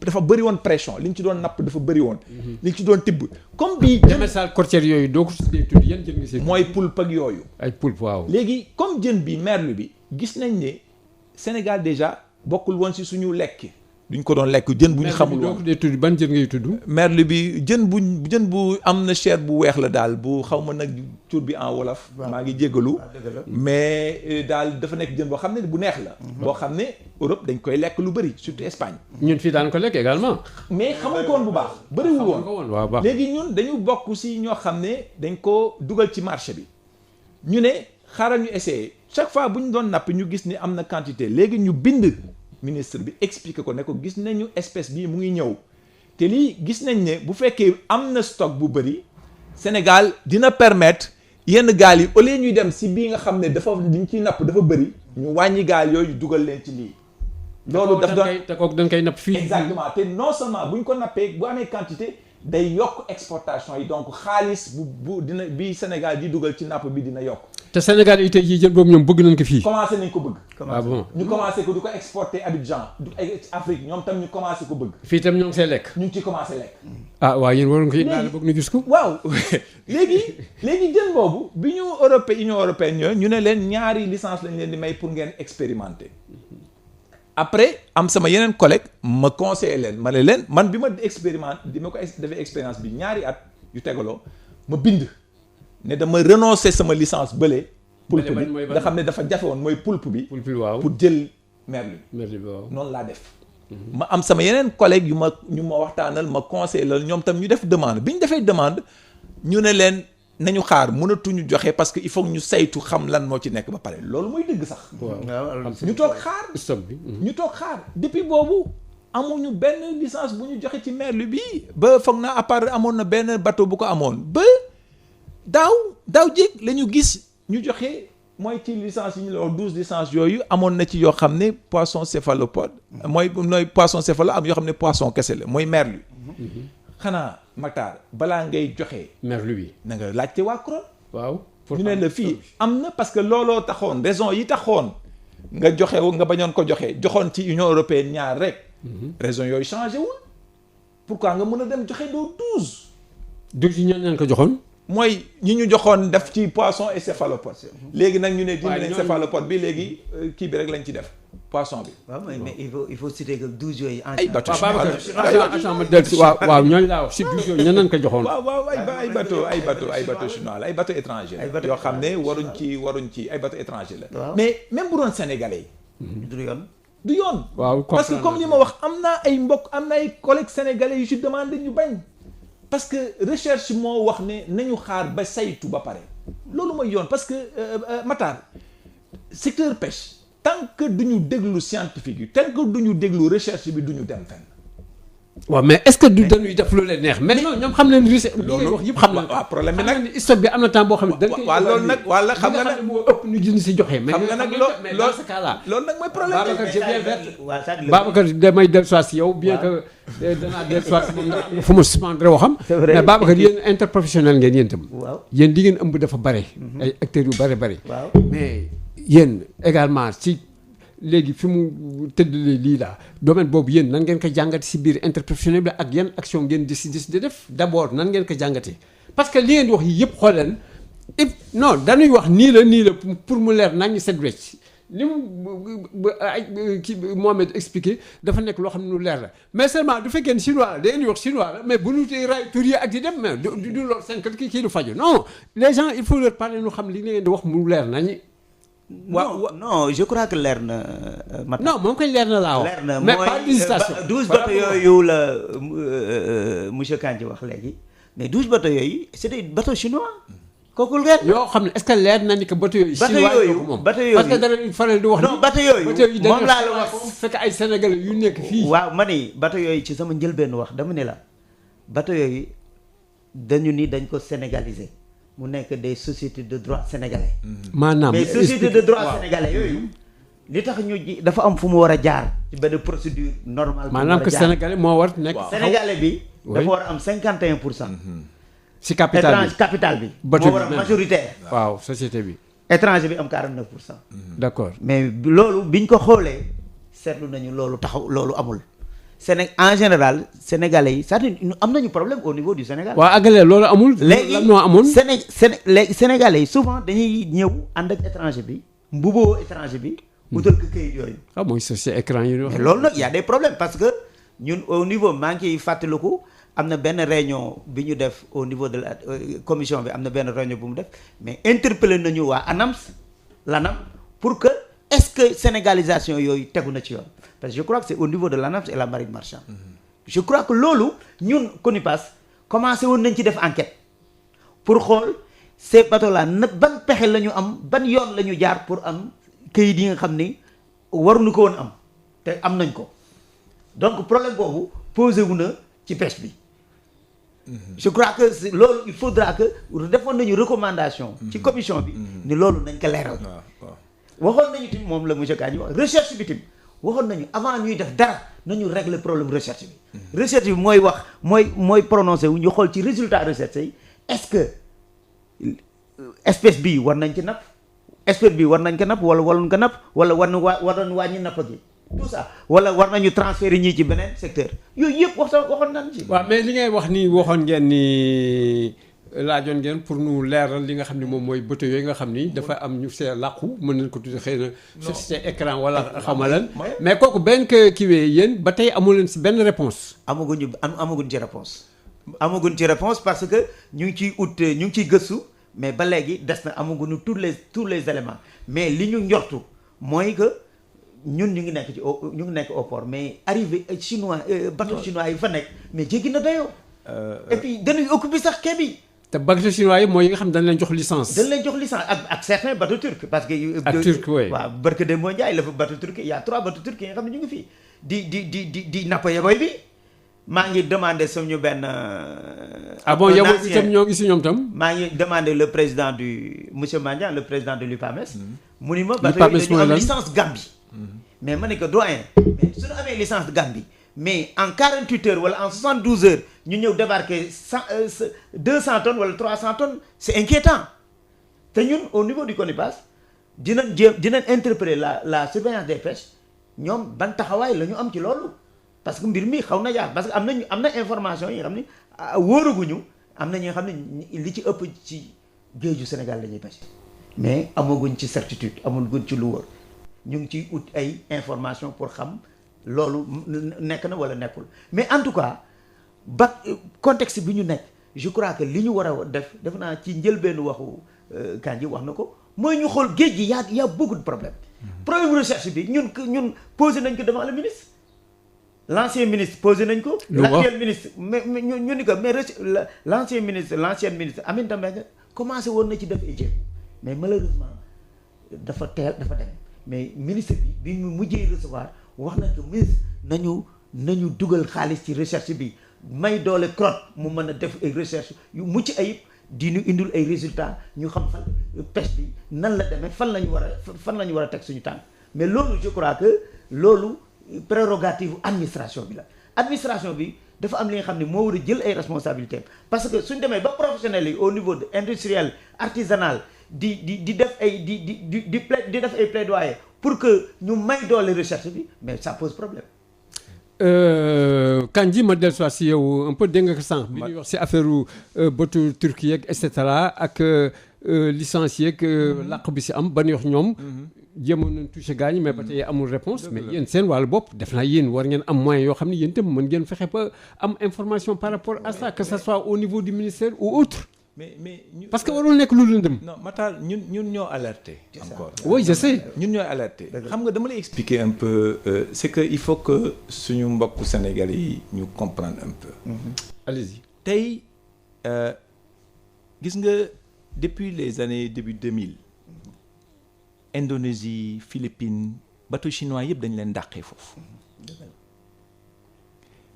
dafa bëri woon pression li ñu ci doon napp dafa bëri woon. li ñu ci doon tibb comme bii. démersale côtière yooyu doo ko tudd yan jën nga si. mooy poulpe ak yooyu. ay poulpe waaw. léegi comme jën bi merlu bi gis nañ ne Sénégal déjà bokkul woon si suñu lekk duñ ko doon lekk jën bu ñu xamul woon. donc de tudd ban jën ngay tudd. merlu bi jën bu am na chair bu weex la daal bu xaw ma nag tur bi en wolof. maa ngi jéggalu. mais daal dafa nekk jën boo xam ne bu neex la. boo xam ne Europe dañ koy lekk lu bëri surtout Espagne. ñun fii daan ko lekk également. mais xamuñ ko woon bu baax. bëriwul woon waaw baax léegi ñun dañu bokk si ñoo xam ne dañ ko dugal ci marché bi. ñu ne xaaral ñu essayer chaque fois bu ñu doon napp ñu gis ni am na quantité léegi ñu bind ministre bi expliquer ko ne ko gis nañu espèce bii mu ngi ñëw te lii gis nañ ne bu fekkee am na stock bu bëri Sénégal dina permettre yenn gaal yi au lieu ñuy dem si bii nga xam ne dafa liñ ciy napp dafa bëri ñu wàññi gaal yooyu dugal leen ci lii. loolu daf doon te kooku dañ koy napp fii. exactement te non seulement bu ñu ko nappee bu amee quantité. day yokk exportation yi donc xaalis bu dina bi Sénégal di dugal ci napp bi dina yokk. te Sénégal yi tey jii jën boobu ñoom bëgg nañ ko fii. commencé nañ ko bëgg. ah bon ñu commencé ko di ko exporter Abidjan du Afrique ñoom tam ñu commencé ko bëgg. fii tam ñoo ngi see lekk. ñu ngi ci commencé lekk. ah waaw yéen waroon ko indaale bëgg ñu gis ko. waaw léegi jën boobu bi ñu Union européenne ñooy ñu ne leen ñaari licence lañ leen di may pour ngeen expérimenter. après am sama yeneen collègue ma conseillé leen ma ne leen man bi ma defee expérience bi ñaari at yu tegaloo ma bind ne dama renoncer sama licence bële pulpe bi nga xam ne dafa jafe woon mooy pulpe bi waaw pour jël merlu bi waaw noonu laa def ma am sama yeneen collègue ñu ma waxtaanal ma conseillé la ñoom tam ñu def demande bi ñu defee demande ñu ne leen nañu xaar mënatuñu joxe parce que il faut ñu saytu xam lan moo ci nekk ba pare loolu mooy dëgg sax. ñu toog xaar stock bi. ñu toog xaar depuis boobu amuñu benn licence bu ñu joxe ci merlu bi ba foog naa à part amoon na benn bateau bu ko amoon ba daaw jéeg la ñu gis ñu joxe mooy ci licence yi ñu la wax 12 licences yooyu amoon na ci yoo xam ne poisson céphalopode mooy poisson céphalo am yoo xam ne poisson kese la mooy merlu. xanaa Matar balaa ngay joxe. merlu bi na nga laajte waa CRON. waaw ñu ne la fii am na parce que looloo taxoon raison yi taxoon nga joxe nga bañoon ko joxe joxoon ci Union européenne ñaar rek. raison yooyu changé wul. pourquoi nga mën a dem joxe doo 12. 12 yi ñoo leen ko joxoon. mooy ñi ñu joxoon def ci poisson et céphalopode. léegi nag ñu ne dindi nañ céphalopode bi léegi kii bi rek lañ ci def poisson bi. waaw mais il faut citer que 12 yooyu. ay bateau waaw ñooñu laa wax si 12 yooyu ñeneen ko joxoon. waaw ay bateau chinois la ay bateau étranger la yoo xam ne waruñ ci ay bateau étranger la. mais même bu doon sénégalais yi. du yoon. waaw parce que comme li ma wax am naa ay mbokk am na ay collègues sénégalais yu ci demandé ñu bañ. parce que recherche moo wax ne nañu xaar ba saytu ba pare loolu mooy yoon parce que Matar secteur pêche tant que duñu déglu scientifique yi tant que duñu déglu recherche bi duñu dem fenn. waaw mais est-ce que du dañuy def lu leen neex mais non ñoom xam nañ recherche loolu wax yëpp xam nañ waaw problème bi nag stock bi am na temps boo xam ne dañ koy waaw loolu nag wala xam nga nag moo ëpp ñu jënd si joxe mais xam nga nag mais dans ce cas là loolu nag mooy problème Babacar je viens vers Babacar damay dellu soit si yow bien que danaa dellu soit si moom nga fu ma suspendre waxam mais Babacar yéen interprofessionnel ngeen yéen tam yéen li ngeen ëmb dafa bare ay acteurs yu bare mais yéen également ci léegi fi mu tëddalee lii laa domaine boobu yéen nan ngeen ko jàngate si biir interprofessionnel bi ak yan action ngeen di def d'abord nan ngeen ko jàngatee parce que li ngeen di wax yi yëpp xool leen non dañuy wax nii la pour mu leer nañ ñu set wecc li mu kii Mohamed expliqué dafa nekk loo xam ne lu leer la mais seulement du fekkee ne chinois la da ngeen di wax chinois la mais bu ñu tey raay tur yi ak di dem mais du loolu seen kii du faju non les gens il faut leur parler ñu xam li ngeen di wax mu leer nañu. non je crois que leer na. non moom koy leer na laa wax. leer na mais pas d'hésitation. 12 bateaux yooyu la monsieur Kandji wax léegi mais 12 bateaux yooyu c'est des bateaux chinois. kooku leer na yoo xam ne est-ce que leer na ni que bateau yooyu. bateau yooyu parce que dara faral di wax. non bateau yooyu moom laa la wax fekk ay sénégalais yu nekk fii. waaw ma ni bateau yooyu ci sama njëlbeen wax dama ne la bateau yooyu dañu ni dañ ko sénégaliser. mu nekk des sociétés de droit sénégalais. maanaam mais sociétés de droit sénégalais yooyu. li tax ñu ji dafa am fu mu war a jaar. ci benn procédure normale. maanaam que sénégalais moo war nekk. sénégalais bi. dafa war a am 51%. si capital bi capital bi. moo war a majoritaire. waaw société bi. étranger bi am 49%. d'accord mais loolu biñ ko xoolee seetlu nañu loolu taxaw loolu amul. en général sénégalais yi c'est-à-dire am nañu problème au niveau du Sénégal. waaw àggalee loolu amul. léegi lan moo amoon léegi sénégalais yi souvent dañuy ñëw ànd ak étranger bi mbuboo étranger bi. utal ko këyit yooyu. ah mooy c'est écran yi. mais loolu nag y a des problèmes parce que ñun au niveau maa ngi ciy fàttaliku am na benn réunion bi ñu def au niveau de la commission bi am na benn réunion bu mu def mais interpellé nañu waa l'ANAM pour que est-ce que sénégalisation yooyu tegu na ci yoon parce que je crois que c'est au niveau de l'ANAM et la marine marchande. Je crois que loolu ñun CONIPAS commencé woon nañ ci def enquête pour xool ces bateaux là ban pexe la ñu am ban yoon la ñu jaar pour am këyit yi nga xam ni waruñu ko woon am te am nañ ko donc problème boobu posé wu na ci pêche bi. Je crois que loolu il faudra que defoon nañu recommandation. ci commission bi. ni loolu nañ ko leeral. waxoon nañu tamit moom la monsieur Kandji wax recherche bi tamit waxoon nañu avant ñuy def dara nañu régler problème recherche bi. recherche bi mooy wax mooy prononcé wu ñu xool ci résultat recherche yi est-ce que espèce bii war nañ ci napp espèce bii war nañ ko napp wala waruñ ko napp wala war nañu wàññi napp gi. tout ça wala war nañu transférer ñii ci beneen secteur yooyu yëpp waxoon nañ ci. waaw mais li ngay wax ni waxoon ngeen ni laajoon ngeen pour nu leeral li nga xam ne moom mooy bateau yooyu nga xam ni dafa am ñu see làqu mën nañ ko tuddee xëy na. société écran wala xawma lan mais kooku benn kiiwee yéen ba tey amu leen si benn réponse amaguñ ci réponse amaguñ ci réponse parce que ñu ngi ciy ut ñu ngi ciy gëstu mais ba léegi des na amaguñu tous les éléments mais li ñu njortu mooy que. ñun ñu ngi nekk au port mais arrivé chinois bateau chinois yi fa nekk mais jéggi na dayoo. et puis dañuy occupé sax quai bi. te bateau chinois yi mooy yi nga xam dañ leen jox licence. dañ leen jox licence ak certains bateaux turcs parce que. ak turc oui waaw barke de Ndiaye la fa bateau turc il y a 3 bateaux turcs yi nga xam ne ñu ngi fii di napp yaboy bi maa ngi demandé suñu benn. ah bon yaboy bi tam ñoo ngi si ñoom tam. maa ngi demandé le président du monsieur Mandiang le président de l'UPAMES. mu ni ma bateau yi dañu am licence Gambie. mais ma ne ko doyen mais suñu amee licence de Gambie mais en 48 heures wala en 72 heures ñu ñëw débarquer 200 tonnes wala 300 tonnes c'est inquiétant te ñun au niveau du CONIPAS dinañ interpeller la surveillance des pêches ñoom ban taxawaay la ñu am ci loolu parce que mbir mi xaw na jaar parce que am na information yi nga xam ni wóoraguñu am na ñi nga xam ne li ci ëpp ci géeju Sénégal la ñuy pêche mais amaguñ ci certitude amaguñ ci lu wóor ñu ngi ciy ut ay information pour xam loolu nekk na wala nekkul mais en tout cas contexte bi ñu nekk je crois que li ñu war a def naa ci njëlbeenu waxu Kandji wax na ko mooy ñu xool géej gi y a beaucoup de problèmes. problème recherche bi ñun posé nañ ko devant le ministre l'ancien ministre posé nañ ko. l'actuel ministre mais ñu ni ko mais l'ancienne ministre Aminata Mbengue commencé woon na ci def ay mais malheureusement dafa dem. mais ministre bi mu mujjee recevoir wax nañ ko ministre nañu dugal xaalis ci recherche bi may doole CROT mu mën a def ay recherche yu mucc ayib di ñu indil ay résultats ñu xam fan pêche bi nan la demee fan la ñu war a teg suñu tànk mais loolu je crois que loolu prérogative administration bi la administration bi dafa am li nga xam ne moo war a jël ay responsabilités parce que suñ demee ba professionnels yi au niveau de industriel artisanal di def ay di def ay plaidoyer pour que ñu may doole recherche bi mais ça pose problème. Kandji ma dellusiwaat si yow un peu dégg nga ko sànq. bi ñuy wax si affaire bateau turc yeeg et cetera ak licence yeeg làq bi si am ba ñuy wax ñoom. jéemoon nañ touché gaañ mais ba tey amul réponse mais yéen seen wàllu bopp def naa yéen war ngeen am moyen yoo xam ne yéen itam mën ngeen fexe ba am information par rapport à ça que ça soit au niveau du ministère ou autre. mais parce que warul nekk lu lëndëm. non Matar ñun ñoo alerté. encore oui je sais. ñun ñoo alerté. xam nga dama lay expliquer un peu c'est que il faut que suñu mbokku Sénégalais yi ñu comprendre un peu. allez-y. tey gis nga depuis les années début 2000 Indonésie Philippines bateau chinois yëpp dañu leen dàqee foofu.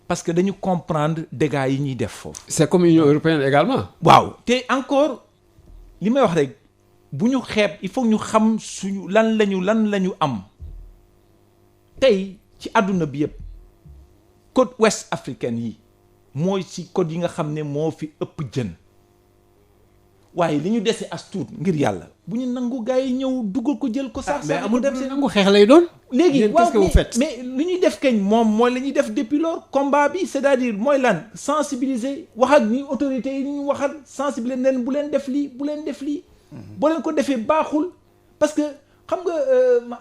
parce que dañu comprendre dégâts yi ñuy def foofu. c'est comme Union européenne également. waaw te encore li may wax rek bu ñu xeeb il faut ñu xam suñu lan lañu am tey ci àdduna bi yëpp côte ouest africaine yi mooy ci côte yi nga xam ne moo fi ëpp jën waaye li ñu dese as tuut ngir yàlla bu ñu nangu gars yi ñëw dugal ko jël ko. sax mais amul dem si nangu xeex lay doon. léegi waaw qu'est-ce mais li ñuy def kañ moom mooy la ñuy def depuis lors combat bi c'est-à-dire mooy lan sensibiliser wax ak ñi autorités yi ñu waxal sensibiliser leen bu leen def lii boo leen ko defee baaxul parce que xam nga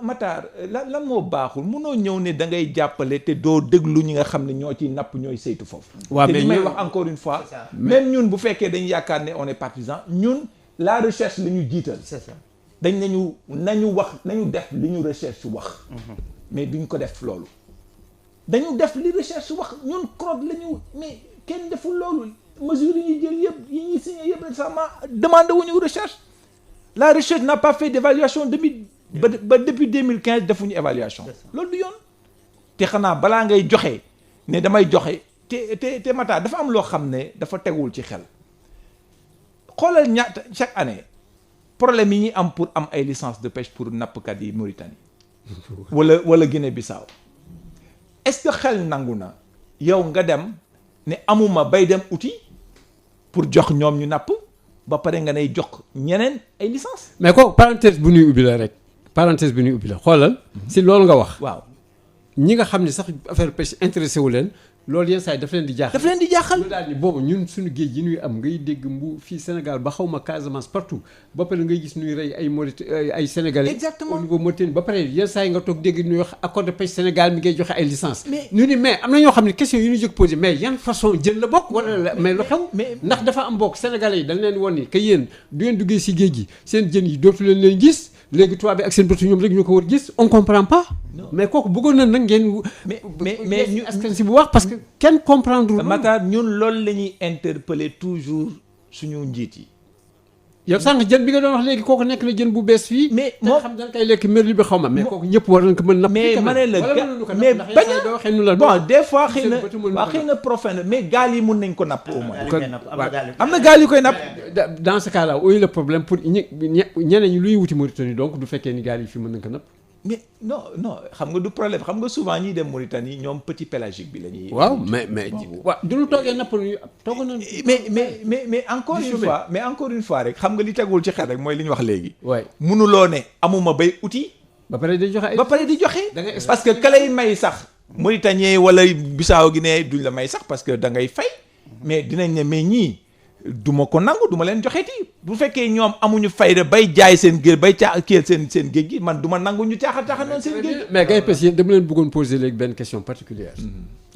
Matar lan moo baaxul munoo ñëw ne da ngay jàppale te doo déglu ñi nga xam ne ñoo ciy napp ñooy saytu foofu. waaw te mais li may wax encore une fois. même ñun bu fekkee dañu yaakaar ne on est partisan ñun la recherche la ñu jiital. c'est ça dañ nañu def li ñu recherche wax. mais duñ ko def loolu. dañu def li recherche wax ñun CROD la ñu mais kenn deful loolu mesures yi ñuy jël yëpp yi ñuy signé yëpp récemment demandé wuñu recherche. La recherche n'a pas fait d'évaluation ba depuis 2015 defuñu évaluation loolu du yoon te xanaa balaa ngay joxe ne damay joxe te Matar dafa am loo xam ne dafa tegul ci xel xoolal ñaata chaque année problème yi ñuy am pour am ay licence de pêche pour nappkat yi Mauritanie wala Guinée-Bissau est-ce que xel nangu na yow nga dem ne amuma bay dem outil pour jox ñoom ñu napp ba pare nga nay jox ñeneen ay licence mais ko parenthèse bu ñuy ubbi la rek parenthèse bi ñuy ubbi la xoolal si loolu nga wax. waaw ñi nga xam ne sax affaire pêche intéressé wu leen loolu yenn saa yi daf leen di jaaxal. ñu daal ni boobu ñun suñu géej yi ñuy am ngay dégg mbu fii Sénégal ba xaw ma Casamance partout ba pare ngay gis ñuy rey ay ay Sénégalais. exactement au niveau Mauritanie ba pare yenn saa yi nga toog dégg ñuy wax accord de pêche Sénégal mi ngay joxe ay licence ñu ni mais am na ñoo xam ne question yi ñu jóg posé mais yan façon jël la bokk wala mais lu xew. ndax dafa am bokk Sénégalais yi dañ leen won ni que yéen du ngeen duggee si géej gi seen jën yi dootu leen gis léegi tubaab bi ak seen bëtu ñoom rek ñoo ko war gis on comprend pas. mais kooku bëggoon na nag ngeen. mais ñu askan si bu wax parce que kenn comprendre. Matar ñun loolu la ñuy interpeller toujours suñu njiit yi. yow sànq jën bi nga doon wax léegi kooku nekk na jën bu bees fii. mais moo xam dañ koy lekk merlu bi xaw ma. mais kooku ñëpp war nañ ko mën napp. mais ma ne la mais bañ a bon des fois xëy na profane mais gaal yi mun nañ ko napp au moins. am na gaal yi koy napp. dans ce cas là où est le problème pour ñeneen ñi luy wuti Mauritanie donc du fekkee ni gaal yi fii mën nañ ko napp. mais non xam nga du problème xam nga souvent ñiy dem Mauritanie ñoom petit pélagique bi la ñuy. waaw mais waaw du ñu toogee napp ñu toog na. mais encore une fois rek xam nga li tegul ci xel rek mooy li ñu wax léegi. waay munuloo ne amuma bay outil. ba pare di joxe parce que ka lay may sax. Mauritanien wala Bissau Guinée duñ la may sax parce que da ngay fay. mais dinañ ne mais ñii. duma ko nangu duma leen joxeeti bu fekkee ñoom amuñu fayda bay jaay seen géej bay seen géej gi man duma nangu ñu caaxaan noonu seen géej. mais Gaye Pes yéen dama leen bëggoon poser léegi benn question particulière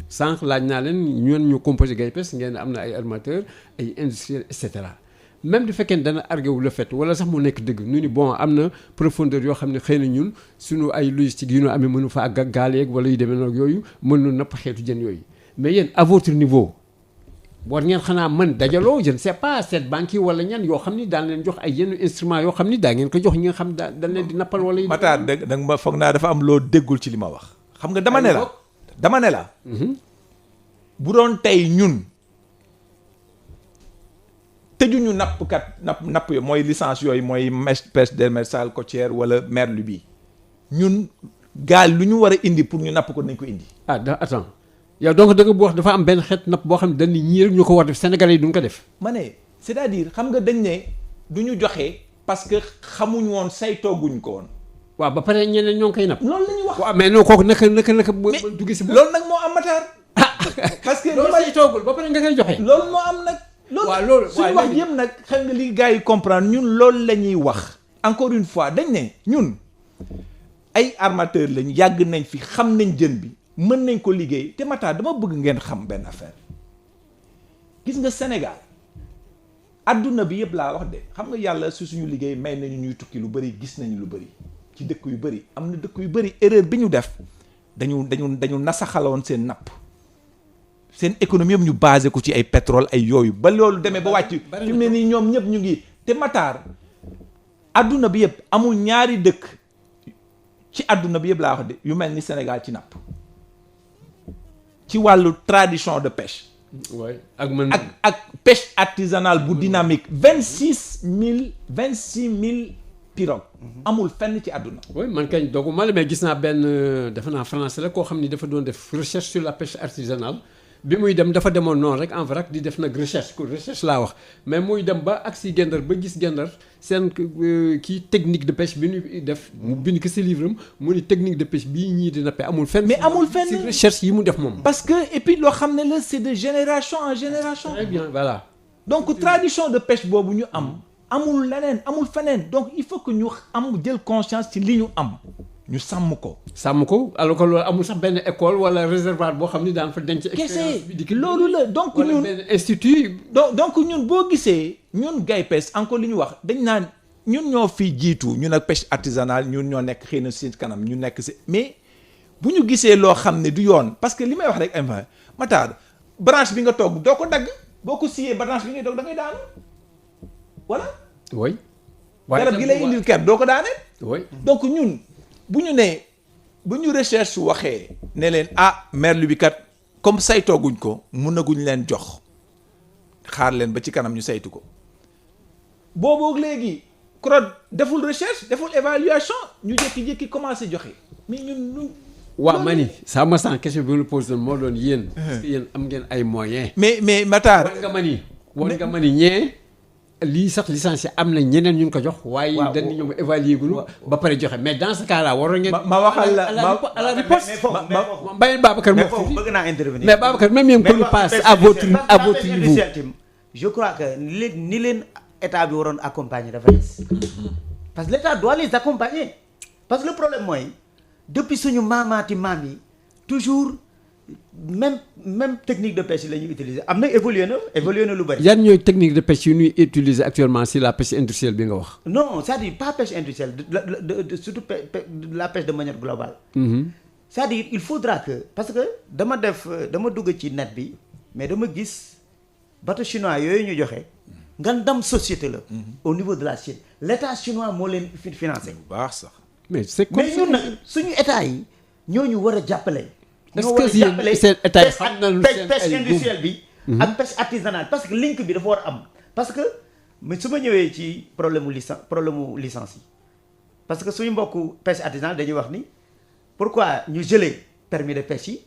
sànq laaj naa leen ñoon ñu composé Gaye Pes ngeen am na ay armateurs ay industriels et cetera même du fekkee ne dana argué wu le fait wala sax mu nekk dëgg ñu ni bon am na profondeur yoo xam ne xëy na ñun suñu ay logistique yu ñu amee mënu fa àgg ak gaal yeeg wala yu demee noonu yooyu mën nu napp xeetu jën yooyu mais yéen à votre niveau. war ngeen xanaa mën dajaloo je ne sais pas cette banque yi wala ñan yoo xam ni daan leen jox ay yenn instruments yoo xam ni daa ngeen ko jox ñi nga xam dañ leen di nappal wala. Matar da nga ma foog naa dafa am loo déggul ci li ma wax. xam nga dama ne la. bu doon tey ñun tëjuñu napp yo mooy licence yooyu mooy pêche démersale côtière wala merlu bi ñun gaal lu ñu war a indi pour ñu napp ko nañ ko indi. Attends. yow donc da nga wax dafa am benn xeet napp boo xam ne dañ ni ñii rek ñu ko war def Sénégalais yi duñ ko def. ma ne c'est-à-dire xam nga dañ ne du ñu joxe parce que xamuñ woon saytooguñ ko woon. waaw ba pare ñeneen ñoo ngi koy napp. loolu la ñu wax. waaw mais non kooku naka dugg si. loolu nag moo am Matar. parce que loolu saytoogul ba pare nga koy joxe. loolu moo am nag. loolu suñu wax yëpp nag xam nga li gars yi comprendre ñun loolu la ñuy wax. encore une fois dañ ne ñun ay armateurs lañ yàgg nañ fi xam nañ jën bi. mën nañ ko liggéey te Matar dama bëgg ngeen xam benn affaire gis nga Sénégal adduna bi yëpp laa wax de xam nga yàlla su suñu liggéey may nañu ñuy tukki lu bëri gis nañu lu bëri ci dëkk yu bëri am na dëkk yu bëri erreur bi ñu def dañu nasaxaloon seen napp seen économie yëpp ñu basé ko ci ay pétrole ay yooyu ba loolu demee ba wàcc fi mu ne nii ñoom ñëpp ñu ngi te Matar adduna bi yëpp amul ñaari dëkk ci adduna bi yëpp laa wax de yu mel ni Sénégal ci napp ci wàllu tradition de pêche. ak pêche artisanale bu dynamique 26000 pirogues. amul fenn ci àdduna. oui man kañ doogu ma la mais gis naa benn defe naa français la koo xam ni dafa doon def recherche sur la pêche artisanale bi muy dem dafa demoon noonu rek en vrac di def nag recherche laa wax mais muy dem ba agsi Gendar ba gis Gendar seen kii technique de pêche bi ñu def mu bind ko si livre am mu ni technique de pêche bii ñii di nappe amul fenn. mais amul fenn si recherche yi mu def moom. parce que et puis loo xam ne la c'est de génération en génération. très bien voilà. donc tradition de pêche boobu ñu am amul leneen amul feneen donc il faut que ñu jël conscience ci li ñu am ñu sàmm ko. alors que loolu amul sax benn école wala réservoir boo xam ni daan fa denc. expérience bi di loolu la donc ñun wala benn institut. donc ñun boo gisee ñun GAIPES encore li ñu wax dañ naan ñun ñoo fi jiitu ñun ak pêche artisanale ñun ñoo nekk xëy na si kanam ñu nekk si mais bu ñu gisee loo xam ne du yoon parce que li may wax rek enfin Matar branche bi nga toog doo ko dagg boo ko siyee branche bi ngay toog da ngay daanu voilà. oui. garab gi lay indil ker doo ko daanee. oui donc ñun. bu ñu recherche waxee ne leen merlu bi kat comme saytooguñ ko mënaguñ leen jox xaar leen ba ci kanam ñu saytu ko booboog léegi CROD deful recherche deful évaluation ñu jékki-jékki commencé joxe mais ñun. waaw ma ni ça me sent question bi ma la posé moo doon yéen. parce que yéen am ngeen ay moyens. mais Matar. wan nga ma ni ñee. lii sax licencié am na ñeneen ñu ko jox. waaye dañ ni ñoom évalué gu ba pare joxe mais dans ce cas là waroon ngeen. ma waxal la à la riposte. mais Babacar bëgg naa intervenir. mais Babacar même yéen qu'on passe à votre niveau. je crois que ni leen état bi waroon accompagner dafa des. parce que l' état doit les accompagner. parce que le problème mooy depuis suñu maamaati maam yi toujours. même technique de pêche la ñuy utiliser am na évolué na lu bari. yan ñooy technique de pêche yu ñuy utiliser actuellement si la pêche industrielle bi nga wax. non c'est-à-dire pas pêche industrielle surtout la pêche de manière globale. c'est-à-dire il faudra que parce que dama dugg ci net bi mais dama gis bateau chinois yooyu ñu joxe ngandam société la. au niveau de la Chine l'état chinois moo leen financé. bu baax sax. mais c'est comme mais ñun nag suñu état yi ñooñu war a jàppale. est-ce que seen état yi xam nañu seen pêche industrielle bi. ak pêche artisanale parce que link bi dafa war a am. parce que su ma ñëwee ci problème mu licence yi parce que suñu mbokku pêche artisanale dañuy wax ni pourquoi ñu gelé permis de pêche yi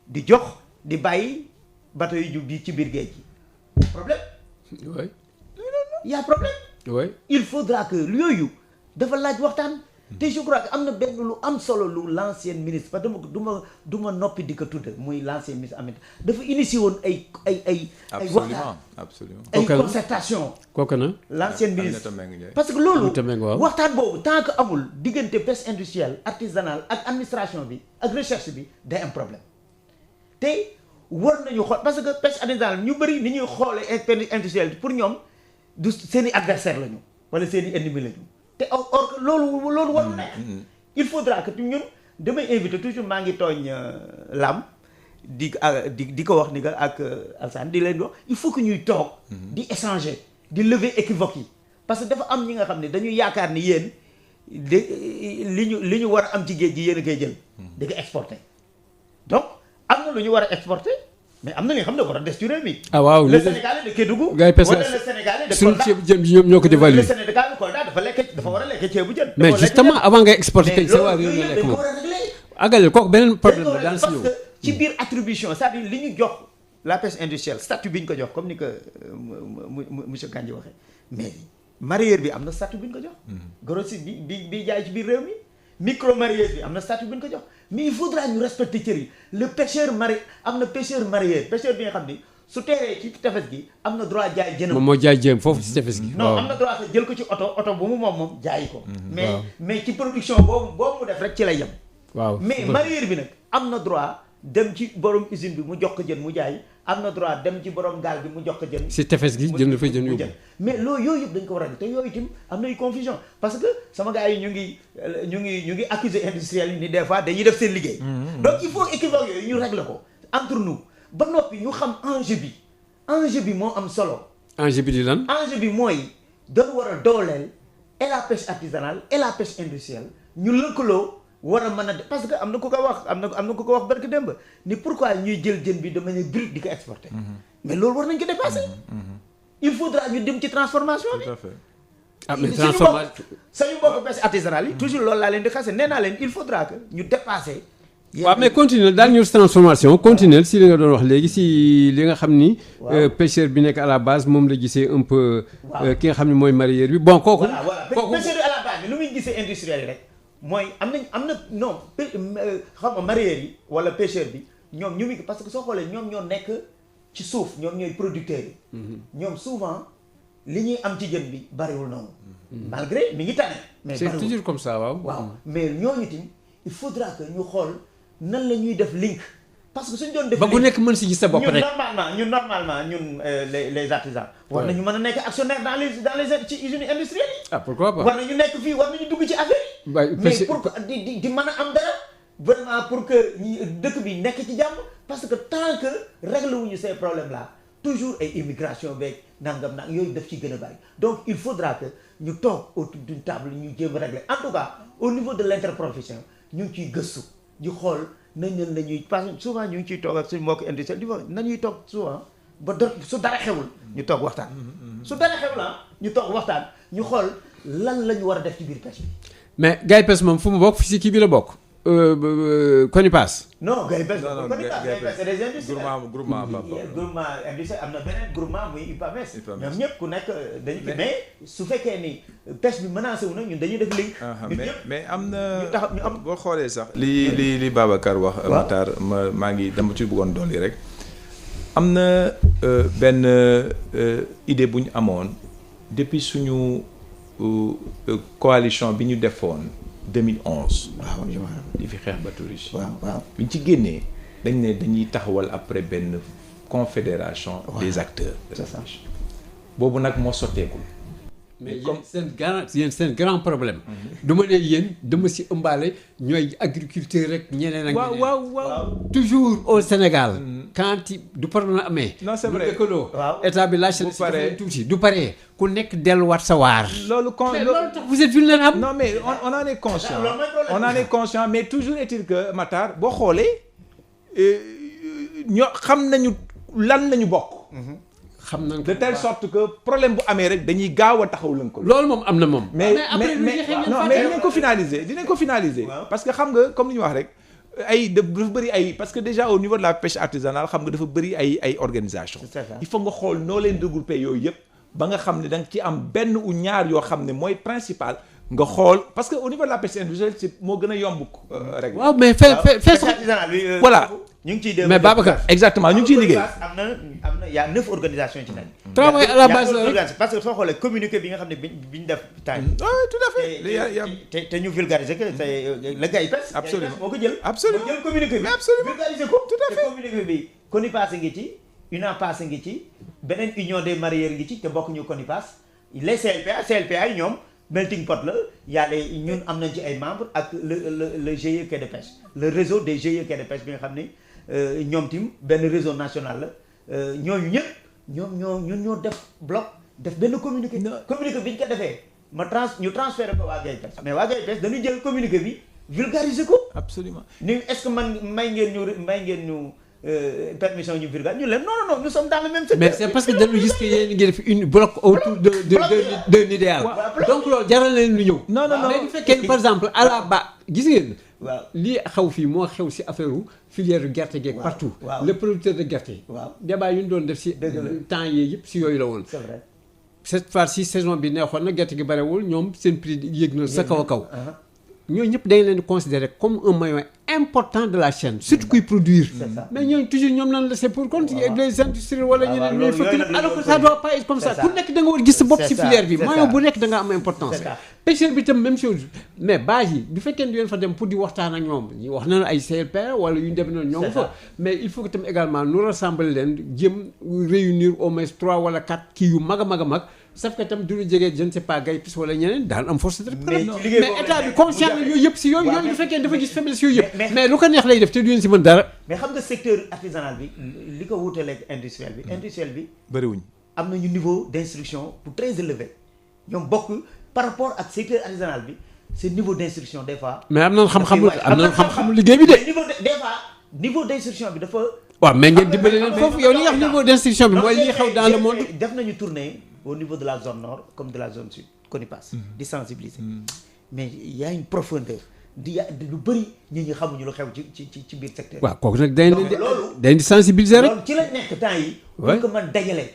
di jox di bàyyi bateau yi bi ci biir géej gi problème. oui. y a problème. oui. il faudra que yooyu dafa laaj waxtaan. te je crois que am na benn lu am solo lu l'ancien ministre parce que du ma noppi di ko tudd muy l'ancien ministre Aminata dafa initié woon ay waxtaan absolument ay concertation kooku na l'ancien ministre parce que loolu waxtaan boobu tant que amul diggante pêche industrielle artisanale ak administration bi ak recherche bi day am problème te war nañu xool parce que pêche artisanale ñu bëri ni ñuy xoolee pêche industrielle pour ñoom du seen i adversaire lañu wala seen i ennemi lañu te or loolu war na nekk il faudra que ñun damay invité toujours maa ngi tooñ Lam di ko wax ni que ak Alsane di leen wax il faut que ñuy toog di échanger di lever équivoque yi parce que dafa am ñi nga xam ne dañuy yaakaar ni yéen li ñu war a am ci géej gi yéen a koy jël di ko exporter donc am na lu ñu war a exporter mais am na li nga xam ne war a des ci réew mi. waaw le Sénégalais de Kédougou. gars yi parce que wala le Sénégalais de suñu Kolda ceebu jën bi ñoo ko dévalué. le Sénégal de Kolda dafa war a lekk ceebu jën. mais justement avant ngay exporter kay sa waa réew mi lekk moom. àggale kooku beneen problème la daan si ñëw. parce que ci biir attribution c'est-à-dire li ñu jox la pêche industrielle statut bi ñu ko jox comme ni ko monsieur Kandji waxee mais mareyeur bi am na statut bi ñu ko jox. grossiste bi jaay ci biir réew mi. micro mareyeur bi am na statut bi ñu ko jox mais il faudra ñu respecter cër yi le pêcheur mareyeur am na pêcheur mareyeur pêcheur bi nga xam ni su teeree ci tefes gi am na droit jaay jënam. moom moo jaay jëm foofu ci tefes gi. non am na droit jël ko ci oto bu mu moom jaayi ko. mais ci production boobu mu def rek ci lay yem. waaw mais mareyeur bi nag am na droit dem ci borom usine bi mu jox ko jën mu jaay am na droit dem ci borom gaal bi mu jox ko jën. ci tefes gi jënd fa jën yóbbu. mais yooyu yëpp dañ ko war a def te yooyu itam am na confusion parce que sama gars yi ñu ngi accuser industriels yi ni des fois dañuy def seen liggéey. donc il faut équivoque yooyu ñu régler ko entre nous ba noppi ñu xam enjeu bi moo am solo. enjeu bi di lan. enjeu bi mooy dañu war a dooleel et la pêche artisanale et la pêche industrielle ñu lëkkaloo. war a mën a parce que am na ku ko wax am na ku ko wax barki démb ni pourquoi ñuy jël jën bi de manière brute di ko exporter. mais loolu war nañ ko dépasser. il faudra ñu dem ci transformation bi. tout à fait. mais transformation sañu bokk pêche artisanale yi. toujours loolu laa leen di xase nee naa leen il faudra que ñu dépasser. waaw mais continuer daal ñu transformation continuer si li nga doon wax léegi si li nga xam ni. pêcheur bi nekk à la base moom la gisee un peu. ki nga xam ni mooy mareyeur bi bon kooku. kooku pêcheur bi à la base bi lu muy gisee industriel yi rek. mooy am na non xam nga mareyeur yi wala pêcheur bi ñoom ñu ngi parce que soo xoolee ñoom ñoo nekk ci suuf ñoom ñooy producteurs yi. ñoom souvent li ñuy am ci jën bi bariwul noonu. malgré mi ngi tane. mais c'est toujours comme ça waaw. mais ñooñu tamit il faudra que ñu xool nan la ñuy def link. parce que suñ doon def ba ku nekk mën si gis sa bopp rek ñun normalement les artisans. war nañu mën a nekk actionnaire dans les ci usines industrielles yi. pourquoi pas war nañu nekk fii war nañu dugg ci affaire yi. mais pour di mën a am dara. vraiment pour que dëkk bi nekk ci jàmm. parce que tant que réglé wuñu ces problèmes là toujours ay immigration beeg nangam yooyu daf ci gën a bari donc il faudra que ñu toog autour d'une table ñu jéem a régler en tout cas au niveau de l'interprofession ñu ngi ciy gëstu ñu xool. nañ leen la ñuy parce que souvent ñu ngi ciy toog ak suñu mbokk industriel di wax nañuy toog souvent ba su dara xewul ñu toog waxtaan. su dara xewul ñu toog waxtaan ñu xool lan la ñu war a def ci biir pêche bi. mais GAIPES moom fu mu bokk si kii bi la bokk. CONIPAS. non GAIPES c'est des industriels groupement industriel am na beneen groupement muy UPAMES. ñoom ñëpp ku nekk dañu fi mais su fekkee ni pêche bi menacé wu na ñun dañuy def link. mais am na boo xoolee sax. li Babacar wax. Matar maa ngi dama ci bëggoon dolli rek. am na benn idée bu ñu amoon depuis suñu coalition bi ñu defoon 2011. waaw di fi xeex bateau riche. waaw bi ñu ci génnee dañ ne dañuy taxawal après benn confédération des acteurs de la pêche. boobu nag moo sotteekul. mais seen grand problème. du ma ne yéen dama si ëmbaale ñooy agriculteur rek ñeneen ak ñeneen. waaw toujours au Sénégal. quand du problème amee. non c'est vrai état bi laaj na tuuti du paree ku nekk delluwaat sa waar. loolu tax vous êtes vulnérable. non mais on en est conscient. on en est conscient mais toujours est-il que Matar boo xoolee ñoo xam nañu lan lañu bokk. xam nañ ko de telle sorte que problème bu amee rek dañuy gaaw a taxaw lënkal. loolu moom am na moom. mais dinañ ko finaliser parce que xam nga comme li ñu wax rek dafa bëri parce que déjà au niveau de la pêche artisanale xam nga dafa bëri ay organisation il faut nga xool noo leen regrouper yooyu yëpp ba nga xam ne da nga ci am benn ou ñaar yoo xam ne mooy principal nga xool parce que au niveau de la pêche industrielle c'est moo gën a yomb rek. waaw mais voilà. ñu ngi ciy mais Babacar exactement ñu ngi ciy liggéey. am na y a 9 organisations ci nekk. travail à la base la parce que soo xoolee communiqué bi nga xam ne bi ñu def temps yi. tout à fait. te ñu vulgariser que c'est le GAIPES. absolument moo ko jël. absolument moo jël communiqué bi. absolument vulgariser ko. tout à fait te communiqué bi CONIPAS ngi ci UNAPAS ngi ci beneen union des mareyeurs ngi ci te bokkuñu CONIPAS les CLPA yi ñoom. melting pot la y a ñun am nañ ci ay membres ak le GIE quai de pêche le réseau des GIE quai de pêche bi nga xam ne ñoom tim benn réseau national la ñooñu ñëpp ñun ñoo def bloc def benn communiqué. communiqué bi ñu ko defee ñu transféré ko waa GAIPES mais waa GAIPES dañuy jël communiqué bi vulgariser ko. absolument ni est-ce que man may ngeen ñu permission ñu vulgariser ñu leen non nous sommes dans le même secteur. mais c'est parce que dañu gis que yéen ngi def une bloc autour d'un idéal. donc loolu jaral leen lu ñëw. non mais bu fekkee par exemple à la base gis ngeen. waaw lii xaw fii moo xew si affaire filière gerte geeg partout. le producteur de gerte. débat yu ñu doon def si. temps yii yëpp si yooyu la woon. c'est vrai cette fois-ci saison bi neexoon na gerte gi barewul ñoom seen prix yéeg na sa kaw a kaw. ñooñu ñëpp dañ leen di considérer comme un maillon important de la chaîne surtout kuy produire. mais ñooñu toujours ñoom nan la c'est pour compte les industries wala ñeneen ñooy fëkk alors que ça doit pas être comme ça ku nekk da nga war gis sa bopp ci filière bi maillon bu nekk da nga am importance. pêcheur bi tam même chose mais base yi bu fekkee ne di leen fa dem pour di waxtaan ak ñoom ñu wax na ay CLP wala yu ñu dem noonu ñoo ngi fa mais il faut que tam également nous rassembler leen jëm réunir au moins 3 wala 4 kii yu mag a mag a mag sauf que tam du ñu jege je ne sais pas GAIPES wala ñeneen daan am force de mais état bi conscient na yooyu yëpp si yooyu bu fekkee dafa gis faiblesse yooyu yëpp mais lu ko neex lay def te du leen si mën dara. mais xam nga secteur artisanal bi li ko wuutaleeg industriel bi bëriwuñ am nañu niveau d'instruction bu très élevé ñoom bokk par rapport ak secteur artisanal bi c'est niveau d'instruction des fois. mais am nañu xam-xam liggéey bi de. des fois niveau d'instruction bi dafa. waaw mais ngeen dimbali leen foofu yow li nga wax niveau d'instruction bi mooy li xew dans le monde. def nañu tournée au niveau de la zone nord comme de la zone sud CONIPAS di sensibiliser mais il y a une profondeur di lu bëri ñi xamuñu lu xew ci biir secteur. waaw kooku nag dañ di sensibiliser rek. loolu ci la nekk temps yi. pour que man dajale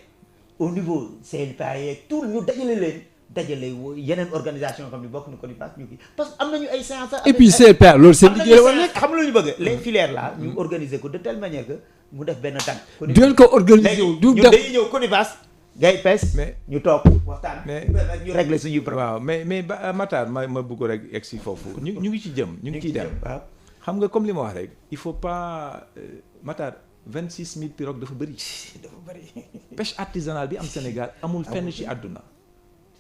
au niveau CLPA yeeg tout ñu dajale yeneen organisation xam ne bokk na CONIPAS ñu kii parce que am nañu ay séances. et puis CLPA loolu seen liggéey la war nekk. xam nga lu ñu bëgg les filières là ñu organiser ko de telle manière que mu def benn tànk. du leen ko organiser wu du def dañuy ñëw CONIPAS gars yi pes mais ñu toog waxtaan mais ñu régler suñu problème. waaw mais Matar ma bëgg rek egg si foofu ñu ngi ci jëm ñu ngi ciy dem. waaw xam nga comme li ma wax rek il faut pas Matar 26000 pirogues dafa bëri. dafa bëri. pêche artisanale bi am Sénégal amul fenn ci àdduna.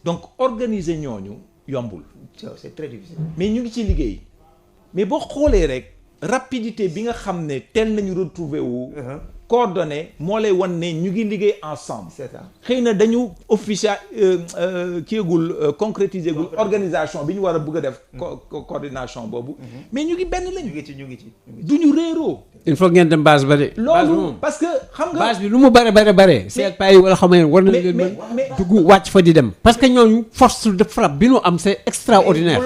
donc organiser ñooñu yombul. c'est très difficile. mais ñu ngi ciy liggéey mais boo xoolee rek rapidité bi nga xam ne teel nañu retrouver wu. coordonné moo lay wan ne ñu ngi liggéey ensemble. c'est ça. xëy na dañu officiel kiegul concrétiser gul organisation bi ñu war a bëgg a def. coordination boobu. mais ñu ngi benn lañu. ñu ngi ci. du ñu réeroo. il faut ngeen dem base ba de. loolu parce que xam nga. base bi lu mu bare. seet pay wala xam ne war nañ leen mën dugg wàcc fa di dem. parce que ñooñu force de frappe bi nu am c'est extraordinaire.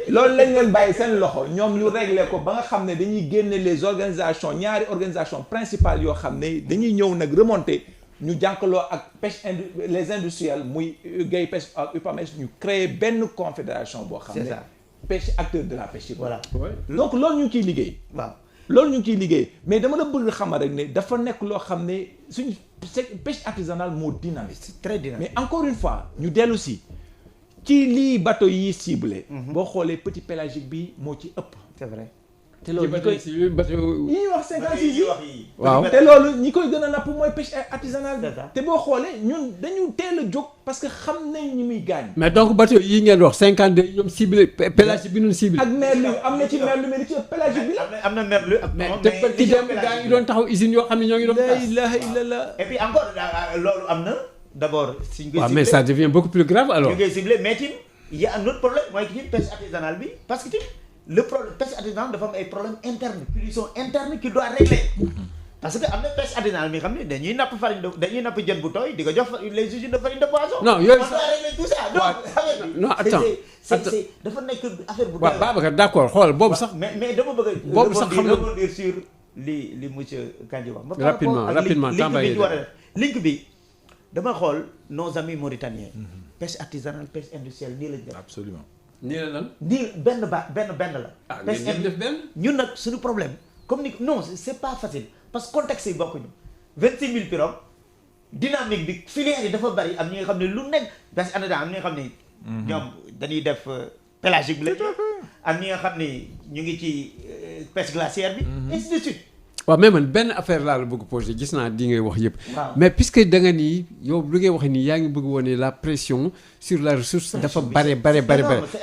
loolu lañ leen bàyyi seen loxo ñoom ñu régler ko ba nga xam ne dañuy génne les organisations ñaari organisation principales yoo xam ne dañuy ñëw nag remonter ñu jànkaloo ak pêche les industriels muy Gay Pêche ak UPAMES ñu créer benn confédération boo xam ne pêche acteur de la pêche yi voilà donc loolu ñu ngi ciy liggéey waaw loolu ñu ngi ciy liggéey mais dama la bëgg xamal rek ne dafa nekk loo xam ne suñu pêche artisanale moo dynamique c'est très dynamique mais encore une fois ñu dellu si ci lii bateau yi ciblé. boo xoolee petit pélagique bi moo ci ëpp. c'est vrai. te loolu ñi koy ci bateau yi ñuy wax 56 yi waaw te loolu ñi koy gën a napp mooy pêche artisanale bi. c'est ça. te boo xoolee ñun dañu teel a jóg parce que xam nañ ñi muy gaañ. mais donc bateau yi ngeen wax 52 ñoom ciblé pélagique bi ñu ciblé. ak merlu am na ci merlu mais li ci ëpp pélagique bi la. am na merlu ak. mais te ci dem gaa ngi doon taxaw usines yoo xam ne ñoo ngi doon. la ilaha illallah. et puis encore loolu am na d'abord. suñ koy waaw mais ça devient beaucoup plus grave alors. ñu koy ciblé mais tamit il y a un autre problème mooy que pêche artisanale bi parce que tamit le problème pêche artisanale dafa am ay problèmes internes pollution interne qui doit régler parce que am na pêche artisanale mi xam ne dañuy napp dañuy napp jën bu tooy di ko jox les usines de farine de poisson. non yooyu on doit régler tout ça. donc non attends c'est dafa nekk affaire bu. waaw Babacar d'accord xool boobu sax. mais dama bëgg a. boobu sax xam nga rebondir sur li monsieur Kandji wax. rapidement link bi war a def link bi dama xool nos amis mauritaniens. pêche artisanale pêche industrielle nii lañ def. absolument. nii la lan. nii benn la. ah ngeen def benn. ñun nag suñu problème comme ni non c'est pas facile parce que contexte yi bokkuñu 26000 pirogues dynamique bi filière yi dafa bari am ñi nga xam ne lu nekk pêche artisanale am ñi nga xam ne. ñoom dañuy def pélagique bi la. am ñi nga xam ne ñu ngi ci pêche glaciaire bi. ainsi de suite. waaw mais man benn affaire laa la bëgg poser gis naa di ngay wax yëpp. waaw mais puisque da nga nii yow lu ngay wax nii yaa ngi bëgg woon la pression sur la ressource dafa bare.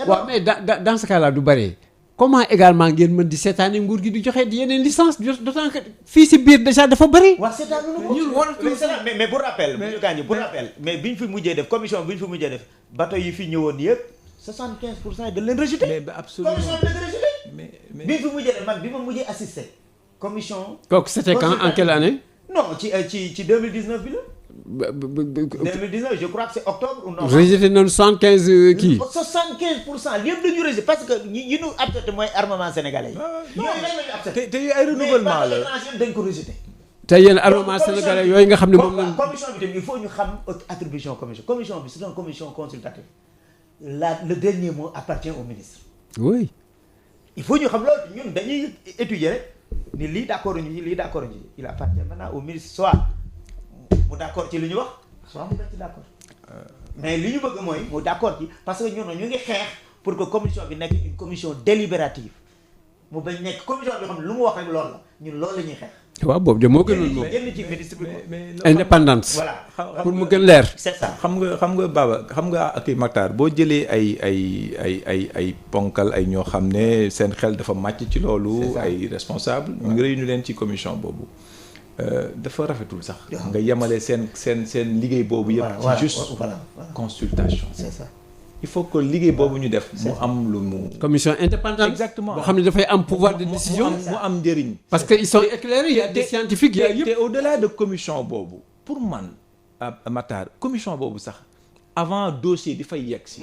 waaw mais dans ce cas là du bare. comment également ngeen mën di seetaane nguur gi di joxe yeneen licence d'autant que fii si biir déjà dafa bëri. waaw seetaan ñun waratuñu mais pour rappel. mais bi ñu fi mujjee def commission bi ñu fi mujjee def bateau yi fi ñëwoon yëpp 75% de leen rejeté. mais absolument commission bi leen rejeté. mais bi ñu fi mujjee def man bi ma mujjee assisté. commission. kooku c'était quand en quelle année. non ci 2019 bi la. 2019 je crois que c'est octobre ou novembre. rejeté nañu 75 kii. 75% lépp dañu rejeté parce que ñi ñu accepté mooy armement sénégalais yi. non yooyu rek la ñu accepté. te ay renouvellement la mais dañ ko rejeté. te yéen armement sénégalais yooyu nga xam ne moom lañ. commission bi tamit il faut ñu xam attribution commission bi c'est une commission consultative le dernier mot appartient au ministre. oui. il faut ñu xam loolu ñun dañuy étudier rek ni lii d'accord ñu lii d'accord ñu il appartient maintenant au ministre soit mu d'accord ci li ñu wax soit mu bañ ci d'accord mais li ñu bëgg mooy mu d'accord ci parce que ñun ñu ngi xeex pour que commission bi nekk une commission délibérative mu bañ nekk commission bi xam ne lu mu wax rek loolu la ñun loolu la ñuy xeex. waaw boobu de moo gënoon moom. génn ci ministre bi indépendance. voilà pour mu gën leer. c'est ça. xam nga Baba xam nga ak Matar boo jëlee ay ponkal ay ñoo xam ne seen xel dafa màcc ci loolu. ay responsable ñu ngi réunir leen ci commission boobu. dafa rafetul sax. nga yemale seen liggéey boobu yëpp. ci juste consultation. c'est ça. il faut que liggéey boobu ñu def. mu am lu mu. commission indépendante. exactement boo xam ne dafay am pouvoir de décision. mu am njëriñ. parce que ils sont éclairés il y a des scientifiques il y a yëpp. te au-delà de commission boobu pour man Matar commission boobu sax avant dossier di fay yegg si.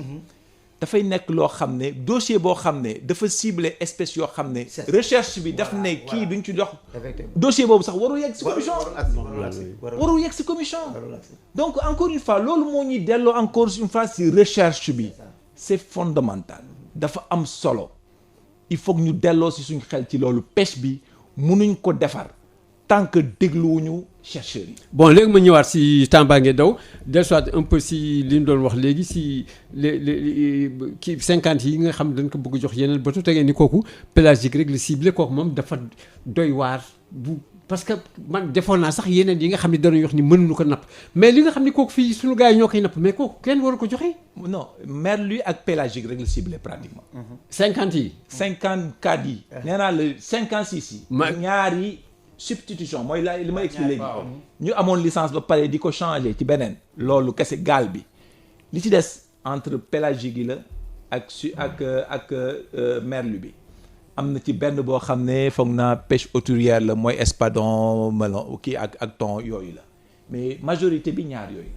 dafay nekk loo xam ne dossier boo xam ne dafa ciblé espèce yoo xam ne. recherche bi daf ne kii duñ ci jox. dossier boobu sax warul yegg si commission. warul yegg si commission. donc encore une fois loolu moo ñuy delloo encore une fois si recherche bi. c'est fondamental. dafa am solo. il faut que ñu delloo si suñu xel ci loolu pêche bi munuñ ko defar tant que dégluwuñu chercheurs yi. bon léegi ma ñëwaat si Tamba ngi daw dellusiwaat un peu si li ñu doon wax léegi si les kii 50 yi nga xam dañ ko bëgg jox yeneen bateau te ngeen ni kooku pélagique rek la ciblé kooku moom dafa doy waar bu parce que man defoon naa sax yeneen yi nga xam ne danañ wax ni mënuñu ko napp mais li nga xam ne kooku fii suñu gars yi ñoo koy napp mais kooku kenn waru ko joxe. non merlu ak pélagique rek la ciblé pratiquement. 50 yi. 54 yi. nee naa la 56 yi. ñaari substitution mooy li ma expliqué léegi. ñu amoon licence ba pare di ko changer ci beneen. loolu kese gaal bi li ci des entre pélagique yi la ak merlu bi. am na ci benn boo xam ne foog naa pêche hauturière la mooy espadon melon kii ak thon yooyu la mais majorité bi ñaar yooyu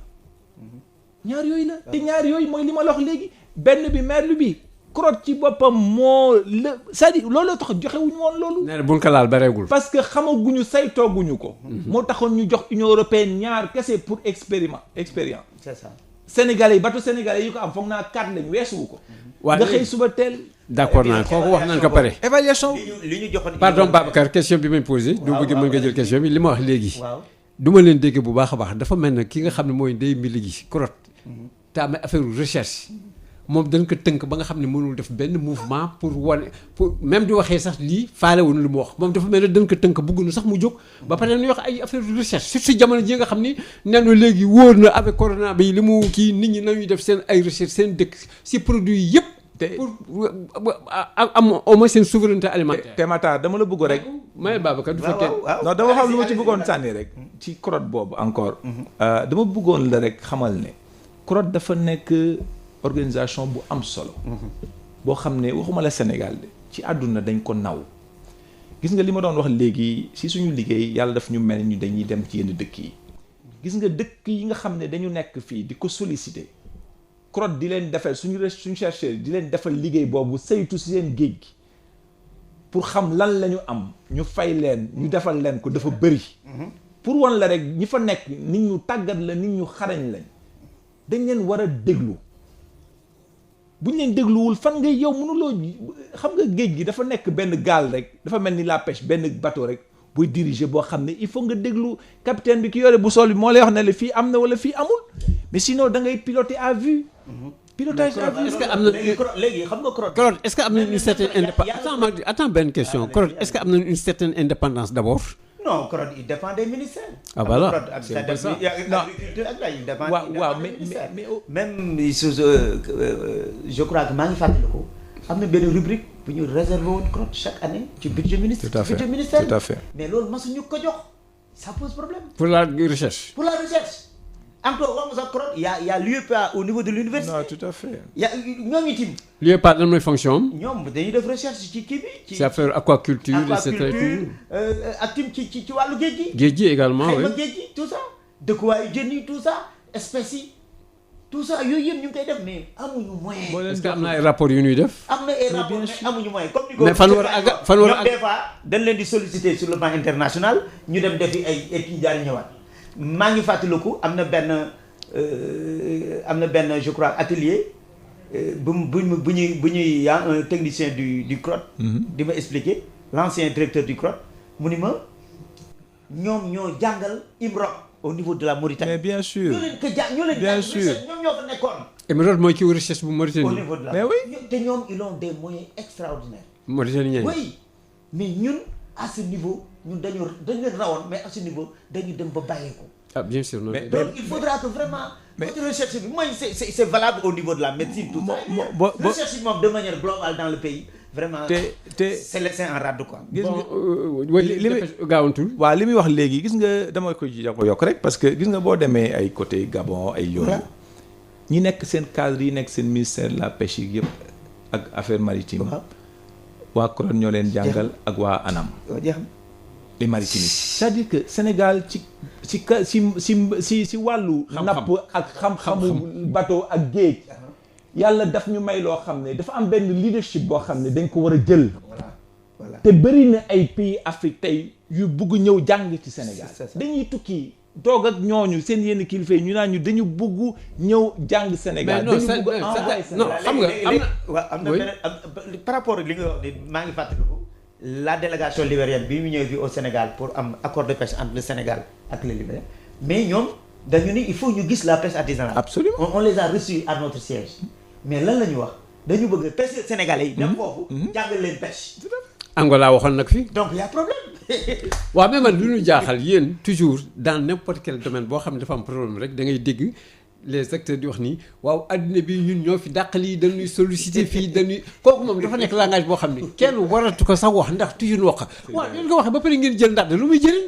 la. te ñaar yooyu mooy li ma la wax léegi benn bi merlu bi crotte ci boppam moo la c'est-à-dire loolu tax joxewuñu woon loolu. nee na buñ ko laal bareegul. parce que xamaguñu saytooguñu ko. moo taxoon ñu jox Union européenne ñaar kese pour expérience. c'est ça. Sénégalais yi bateau sénégalais yi ko am foog naa 4 lañ weesuwu ko. nga xëy suba teel. d'accord naa kooku wax nañ ko pare. évaluation li ñu joxoon. pardon Babacar question bi may posé. du bëgg mën nga jël question bi li ma wax léegi. waaw du ma leen dégg bu baax a baax dafa mel ne ki nga xam ne mooy ndey mbili gi crotte. te amee affaire recherche. moom dañ ko tënk ba nga xam ne mënul def benn mouvement pour wane pour même di waxee sax lii faale wuñu lu mu wax moom dafa mel ne dañ ko tënk bëgguñu sax mu jóg. ba pare dañuy wax ay affaire recherche surtout jamono ji nga xam ni nee na léegi wóor na avec corona bi li mu kii nit ñi nañuy def seen ay recherche seen dëkk si produit yëpp. pour am au moins seen souveraineté alimentaire. te Matar dama la bëgg rek. mais Babacar du fekkee. non dama xam lu ma ci bëggoon sànni rek. ci crotte boobu encore. dama bëggoon la rek xamal ne. crotte dafa nekk organisation bu am solo. boo xam ne waxuma la Sénégal de ci àdduna dañ ko naw. gis nga li ma doon wax léegi si suñu liggéey yàlla daf ñu mel ni dañuy dem ci yenn dëkk yi. gis nga dëkk yi nga xam ne dañu nekk fii di ko solliciter. crotte di leen defal suñu chercheurs di leen defal liggéey boobu saytu si seen géej gi pour xam lan la ñu am ñu fay leen ñu defal leen ko dafa bëri. pour wan la rek ñi fa nekk nit ñu tàggat la nit ñu xarañ lañ dañ leen war a déglu bu ñu leen dégluwul fan ngay yow mënuloo xam nga géej gi dafa nekk benn gaal rek dafa mel ni la pêche benn bateau rek buy diriger boo xam ne il faut nga déglu capitaine bi ki yore bu sol bi moo lay wax ne la fii am na wala fii amul mais sinon da ngay piloter à vue. pilotage à vue. est-ce que am na léegi xam nga crotte. crotte est-ce que am na une certaine indépendance. attends benn question crotte est-ce que am na une certaine indépendance d'abord. non crotte il dépend des ministères. ah voilà c'est un peu ça. Agriculture ak il dépend. waaw mais même je crois que maa ngi fàttaliku am na benn rubrique bu ñu réservé woon crotte chaque année ci budget ministère. tout à fait budget ministère tout à fait. mais loolu masuñu ko jox ça pose problème. pour la recherche. pour la recherche. encore wax nga sax crotte y a l'UEPA au niveau de l'université. non tout à fait. y a ñoom itam. l'UEPA lan mooy fonction am. ñoom dañuy def recherche ci kii bi. c'est affaire aquaculture et cetera. ak tim ci wàllu géej gi. géej gi également oui. xayma géej gi tout ça. dëkkuwaayu jën yi tout ça espèces yi tout ça yooyu yëpp ñu ngi koy def mais amuñu moyen. est-ce que am na ay rapports yu ñuy def. am na ay rapports mais amuñu moyen comme ni ko. mais fan war a àgg fan war a àgg des fois dañ leen di solliciter sur le plan international ñu dem defi ay études jaar ñëwaat maa ngi fàttaliku am na benn je crois atelier bu ñuy y a un technicien du crotte. di ma expliquer l'ancien directeur du crotte mu ni ma ñoom ñoo jàngal IMROC au niveau de la Mauritanie. mais bien sûr ñoo leen ko ñoo leen bien sûr ñoom ñoo fa nekkoon. Émirats mooy ci recherche bu Mauritanie. au niveau de la mais oui. te ñoom ils ont des moyens extraordinaires. Mauritanie oui mais ñun à ce niveau ñun dañu leen rawoon mais à ce niveau dañu dem ba bàyyeeku. ah bien sûr non. donc il faudra que vraiment. notre recherche bi mooy c'est valable au niveau de la médecine tout ça. recherche bi moom de manière globale dans le pays. vraiment c'est laissé en rade quoi. gis nga li muy gaawantul. waaw li muy wax léegi gis nga dama ko yokk rek parce que gis nga boo demee ay côté Gabon ay yooyu. ñi nekk seen cadre yi nekk seen ministère de la pêche yi yëpp ak affaires maritimes. waa CRON ñoo leen jàngal ak waa ANAM. les maritimistes. c'est-à-dire que Sénégal ci wàllu. napp ak xam-xamu bateau ak géej. yàlla daf ñu may loo xam ne dafa am benn leadership boo xam ne dañ ko war a jël. voilà te bëri na ay pays Afrique tey yu bugg ñëw jàng ci Sénégal. dañuy tukki toog ak ñooñu seen yenn kilifa yi ñu naan ñu dañu bugg ñëw jàng Sénégal. dañu bugg non xam nga am na benn par rapport ak li nga wax ni maa ngi fàttaliku la délégation libérienne bi mu ñëwee fii au Sénégal pour am accord de pêche entre le Sénégal ak le Libéria mais ñoom dañu ni il faut ñu gis la pêche artisanale. Absolument. On les a reçus à notre siège mais lan la ñu wax dañu bëgg pêche sénégalais yi. dem foofu jàngal leen pêche. Angola waxoon nag fi. donc y a problème. waaw mais man lu ñu jaaxal yéen toujours dans n'importe quel domaine boo xam ne dafa am problème rek da ngay dégg les acteurs di wax nii waaw adduna bi ñun ñoo fi dàqal yi dañuy solliciter fii dañuy kooku moom dafa nekk langage boo xam ne kenn waratu ko sax wax ndax toujours wax waaw yéen nga waxee ba pare ngeen jël ndax lu muy jëriñ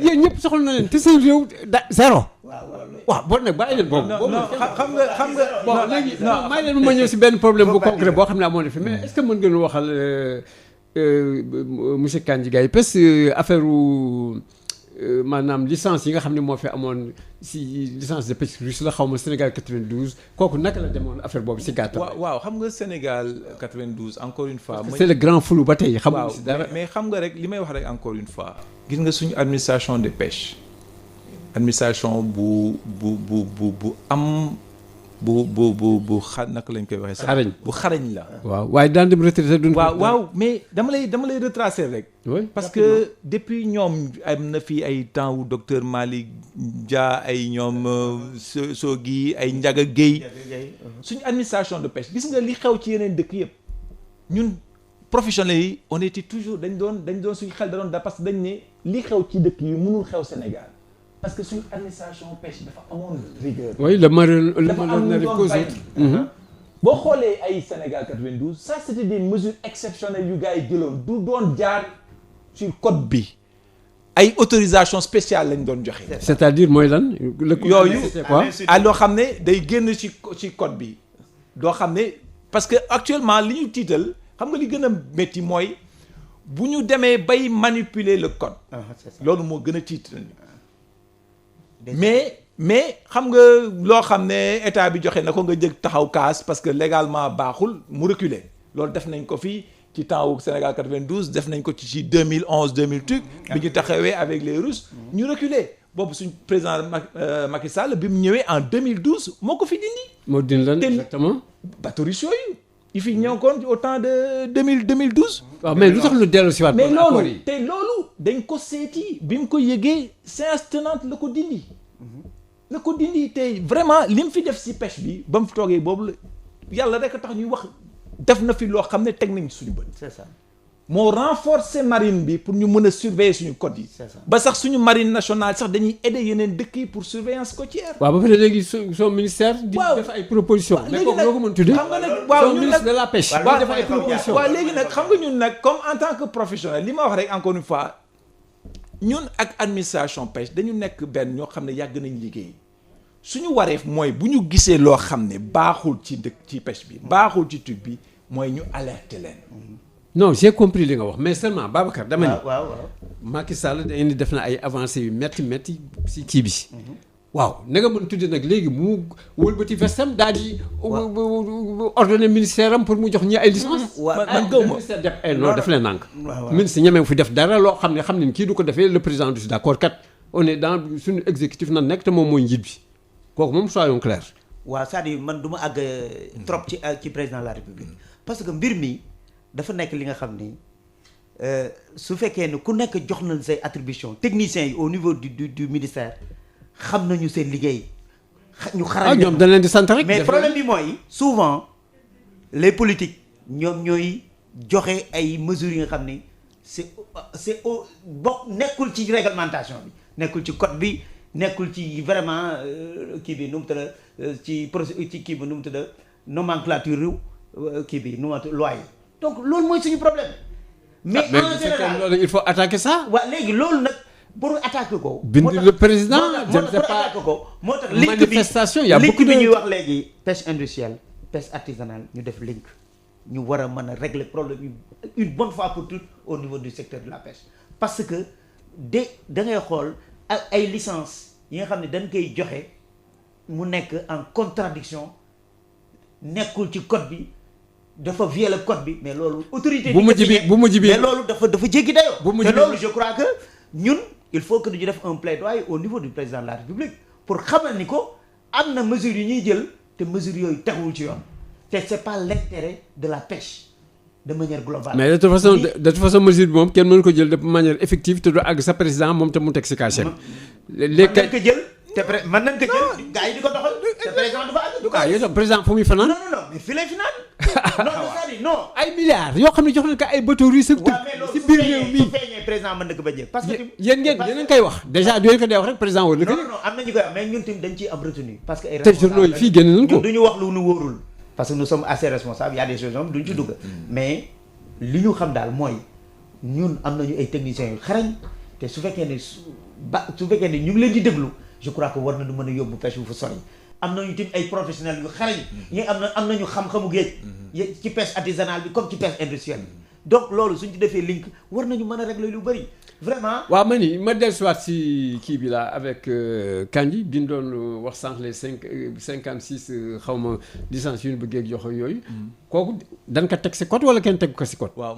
yéen ñëpp soxla na leen te seen réew zéro. waaw bon nag bàyyi leen boobu. non xam nga bon léegi non may leen ma ñëw si benn problème bu concret boo xam ne amoon na fi mais est-ce que mën ngeen waxal monsieur Kandji Gaye parce que affaire maanaam licence yi nga xam ne moo fi amoon si licence de pêche russe la xaw ma Sénégal 92 kooku naka la demoon affaire boobu si gàttal. waaw xam nga Sénégal 92 encore une fois. c'est le grand flou ba tey xamuñu si dara. mais xam nga rek li may wax rek encore une fois. gis nga suñu administration de pêche administration bu am bu naka lañ koy waxee. xarañ bu xarañ la. waaw waaye daan dem retraité duñ. waaw mais dama lay retracer rek. oui parce que depuis ñoom am na fi ay temps wu docteur Malick Dia ay ñoom Sogui ay Ndiaga Guèye suñu administration de pêche gis nga li xew ci yeneen dëkk yëpp ñun professionnels yi on était toujours dañ doon suñu xel da doon da parce que dañ ne li xew ci dëkk yi mënul xew Sénégal parce que suñu administration pêche dafa amoon rigueur. oui le marin dafa am lu doon bàyyi. boo xoolee ay Sénégal 92 ça c'était des mesures exceptionnelles yu gars yi jëloon du doon jaar sur code bi ay autorisation spéciale lañ doon joxe. c'est-à-dire mooy lan. yooyu quoi loo xam ne day génn ci code bi doo xam ne parce que actuellement li ñu tiital xam nga li gën a métti mooy bu ñu demee bay manipuler le code. loolu moo gën a tiital. mais xam nga loo xam ne état bi joxe na ko nga jëg taxaw kaas parce que légalement baaxul mu reculer loolu def nañ ko fii ci temps wu Sénégal 92 def nañ ko ci 2011 2012 bi ñu taxawee avec les Russes ñu reculer boobu suñ président Macky Sall bi mu ñëwee en 2012 moo ko fi dindi. moo dindi lan exactement. bateau russe yooyu yi fi ñëw koon au temps de 2012. waaw mais lu tax lu dellu si waat. mais loolu te loolu dañ ko seeti bi mu ko yëgee séance tenante la ko dindi. la ko dindi te vraiment li mu fi def si pêche bi ba mu fi toogee boobu la yàlla rek a tax ñuy wax def na fi loo xam ne teg nañ suñu bët. c'est ça moo renforcer marine bi pour ñu mën a surveiller suñu côte yi. c'est ça ba sax suñu marine nationale sax dañuy aider yeneen dëkk yi pour surveillance côtière. waaw ba pare léegi son ministère. di def ay propositions. mais kooku loo ko mën tuddee. xam nga nag waaw ñun ministre de la pêche. waaw def ay propositions. waaw léegi nag xam nga ñun nag comme en tant que professionnel li ma wax rek encore une fois ñun ak administration pêche dañu nekk benn ñoo xam ne yàgg nañ liggéey. suñu wareef mooy bu ñu gisee loo xam ne baaxul ci ci pêche bi baaxul ci tube bi mooy ñu alerter leen. non j'ai compris li nga wax mais seulement Babacar dama ni. waaw Macky Sall da indi def na ay avancées yu métti si kii bi. waaw na nga mën tudde nag léegi mu wëlbati vestam daal di. ordonné ministère am pour mu jox ñi ay licence. man gëw ma ministère def non daf leen nànk. ministre ñemewu fi def dara loo xam ne kii du ko defee le président du d'accord kat on est dans suñu exécutif na nekk te moom mooy njiit bi. kooku moom soyons clairs. waaw c'est-à-dire man du ma àgg trop ci président de la république parce que mbir mi dafa nekk li nga xam ni su fekkee ne ku nekk jox nañ say attribution techniciens yi au niveau du ministère xam nañu seen liggéey. ñu xarañ ñoom dañ leen di sant rek. mais problème bi mooy souvent les politiques ñoom ñooy joxe ay mesures yi nga xam ni c'est au bokk nekkul ci réglementation bi nekkul ci code bi. nekkul ci vraiment kii bi nu mu tudd ci kii bi nu mu tudd nomenclature kii bi nu mu tudd loi yi donc loolu mooy suñu problème. mais en général loolu il faut attaquer ça. waaw léegi loolu nag pour attaquer ko. bind le président moo tax pour attaquer ko moo tax link bi manifestation y a beaucoup link de bi ñuy wax léegi pêche industrielle pêche artisanale ñu def link ñu war a mën a régler problème yi une bonne fois pour toutes au niveau du secteur de la pêche parce que da ngay xool. ak ay licence yi nga xam ne dañ koy joxe mu nekk en contradiction nekkul ci code bi dafa violer code bi mais loolu autorité bu mujj bi mais loolu dafa jéggi dayoo bu mujj te bi loolu je crois que ñun il faut que ñu def un plaidoyer au niveau du président de la République pour xamal ni ko am na mesures yu ñuy jël te mesures yooyu teguwul ci yoon te c'est pas l'intérêt de la pêche de manière globale. mais de toute façon mesure bi moom kenn mënu ko jël de manière effective te du àgg sa président moom te mu teg si cachet. léegi mën nañ ko jël te mën nañ ko jël gars yi di ko doxal te président du fa àgg. du ko yow président fu muy fanaan. non mais fii lay finaan. non c'est-à-dire non. ay milliards yoo xam ne jox nañ ko ay bateaux russes. si biir réew mi su feeñee président mën na ko ba jël. parce que yéen ngeen koy wax déjà du ngeen ko dee wax rek président war na ko. non am na ñu koy wax mais ñun tamit dañ ciy am retenu parce que ay te journaux yi fii génn nañ ko. ñun du ñu wax lu nu wóorul. parce que nous sommes assez responsables, il y a des choses moom duñ ci dugg. mais li ñu xam daal mooy ñun am nañu ay techniciens yu xarañ te su fekkee ne su fekkee ne ñu ngi leen di déglu je crois que war nañu mën a yóbbu pêche bu fa sori. am nañu tamit ay professionnels yu xarañ. ñi am nañu xam-xamu géej. ci pêche artisanale bi comme ci pêche industrielle bi. donc loolu suñ ci defee link war nañu mën a régler lu bëri vraiment. waaw ma dellusiwaat si kii bi la avec Kandji bi ñu doon wax sànq les 56 xaw ma licence yu ñu bëggee jox yooyu. kooku dañ ko teg si code wala kenn teg ko si code. waaw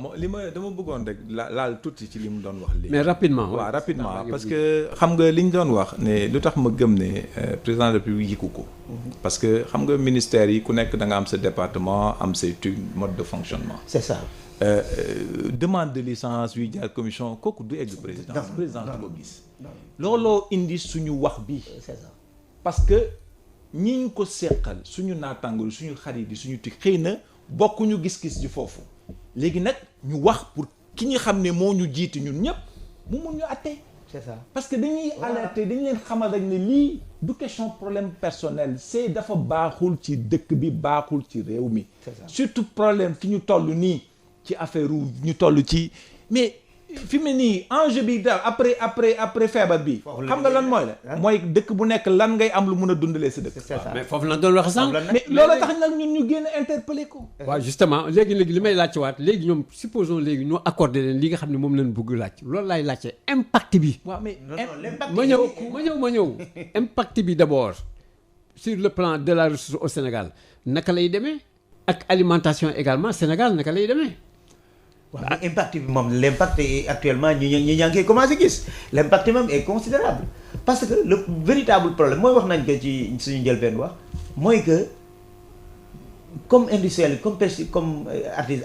dama bëggoon rek laal tuuti ci li mu doon wax léegi. mais rapidement. waaw rapidement parce que xam nga li ñu doon wax ne lu tax ma gëm ne président de la République yiku ko. parce que xam nga ministère yi ku nekk da nga am sa département am say mode de fonctionnement. c'est ça. demande de licence yuy jaar commission kooku du egg président du ko gis looloo indi suñu wax bi c'est ça parce que ñi ñu ko seqal suñu naataango suñu xarit yi suñu tig xëy na bokkuñu gis-gis ci foofu léegi nag ñu wax pour ki ñu xam ne moo ñu jiiti ñun ñëpp mu mun ñu àtte. c'est ça parce que dañuy alerter dañu leen xamal rek ne lii du question problème personnel c'est dafa baaxul ci dëkk bi baaxul ci réew mi surtout problème fi ñu toll nii ci affaire ñu toll ci mais fi mu ne nii enjeu bi daal après feebar bi. xam nga lan mooy la. mooy dëkk bu nekk lan ngay am lu mun a dundalee sa dëkk. c'est ça mais foofu la doon wax sànq. mais loolu tax nag ñun ñu génn interpeller ko. waaw justement léegi li may laajte waat léegi ñoom supposons léegi ñoo accordé leen li nga xam ne moom lañ bëgg laaj loolu laay laajte impact bi. waaw mais ma ñëw impact bi d'abord sur le plan de la ressource au Sénégal naka lay demee ak alimentation également Sénégal naka lay demee. waaw mais impact bi moom l'impact est actuellement ñi ñaa ngi koy commencé gis l'impact même est considérable parce que le véritable problème mooy wax nañ ko ci suñu njëlbeen wax mooy que comme industriel comme pêche comme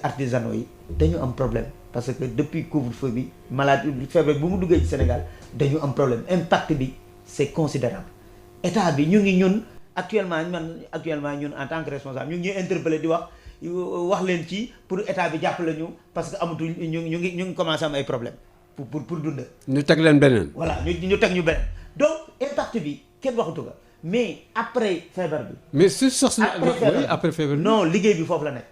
artisanaux yi dañu am problème parce que depuis couvre-feu bi maladie feebar bu mu duggee ci Sénégal dañu am problème impact bi c'est considérable état bi ñu ngi ñun actuellement ñun en tant que responsable ñu ngi ñuy interpellé di wax leen ci pour état bi jàppale ñu parce que amatul ñu ngi commencé am ay problème pour dund. ñu teg leen beneen. voilà ñu teg ñu beneen donc impact bi kenn waxatu ko mais après feebar bi. mais su sos na après feebar bi non liggéey bi foofu la nekk.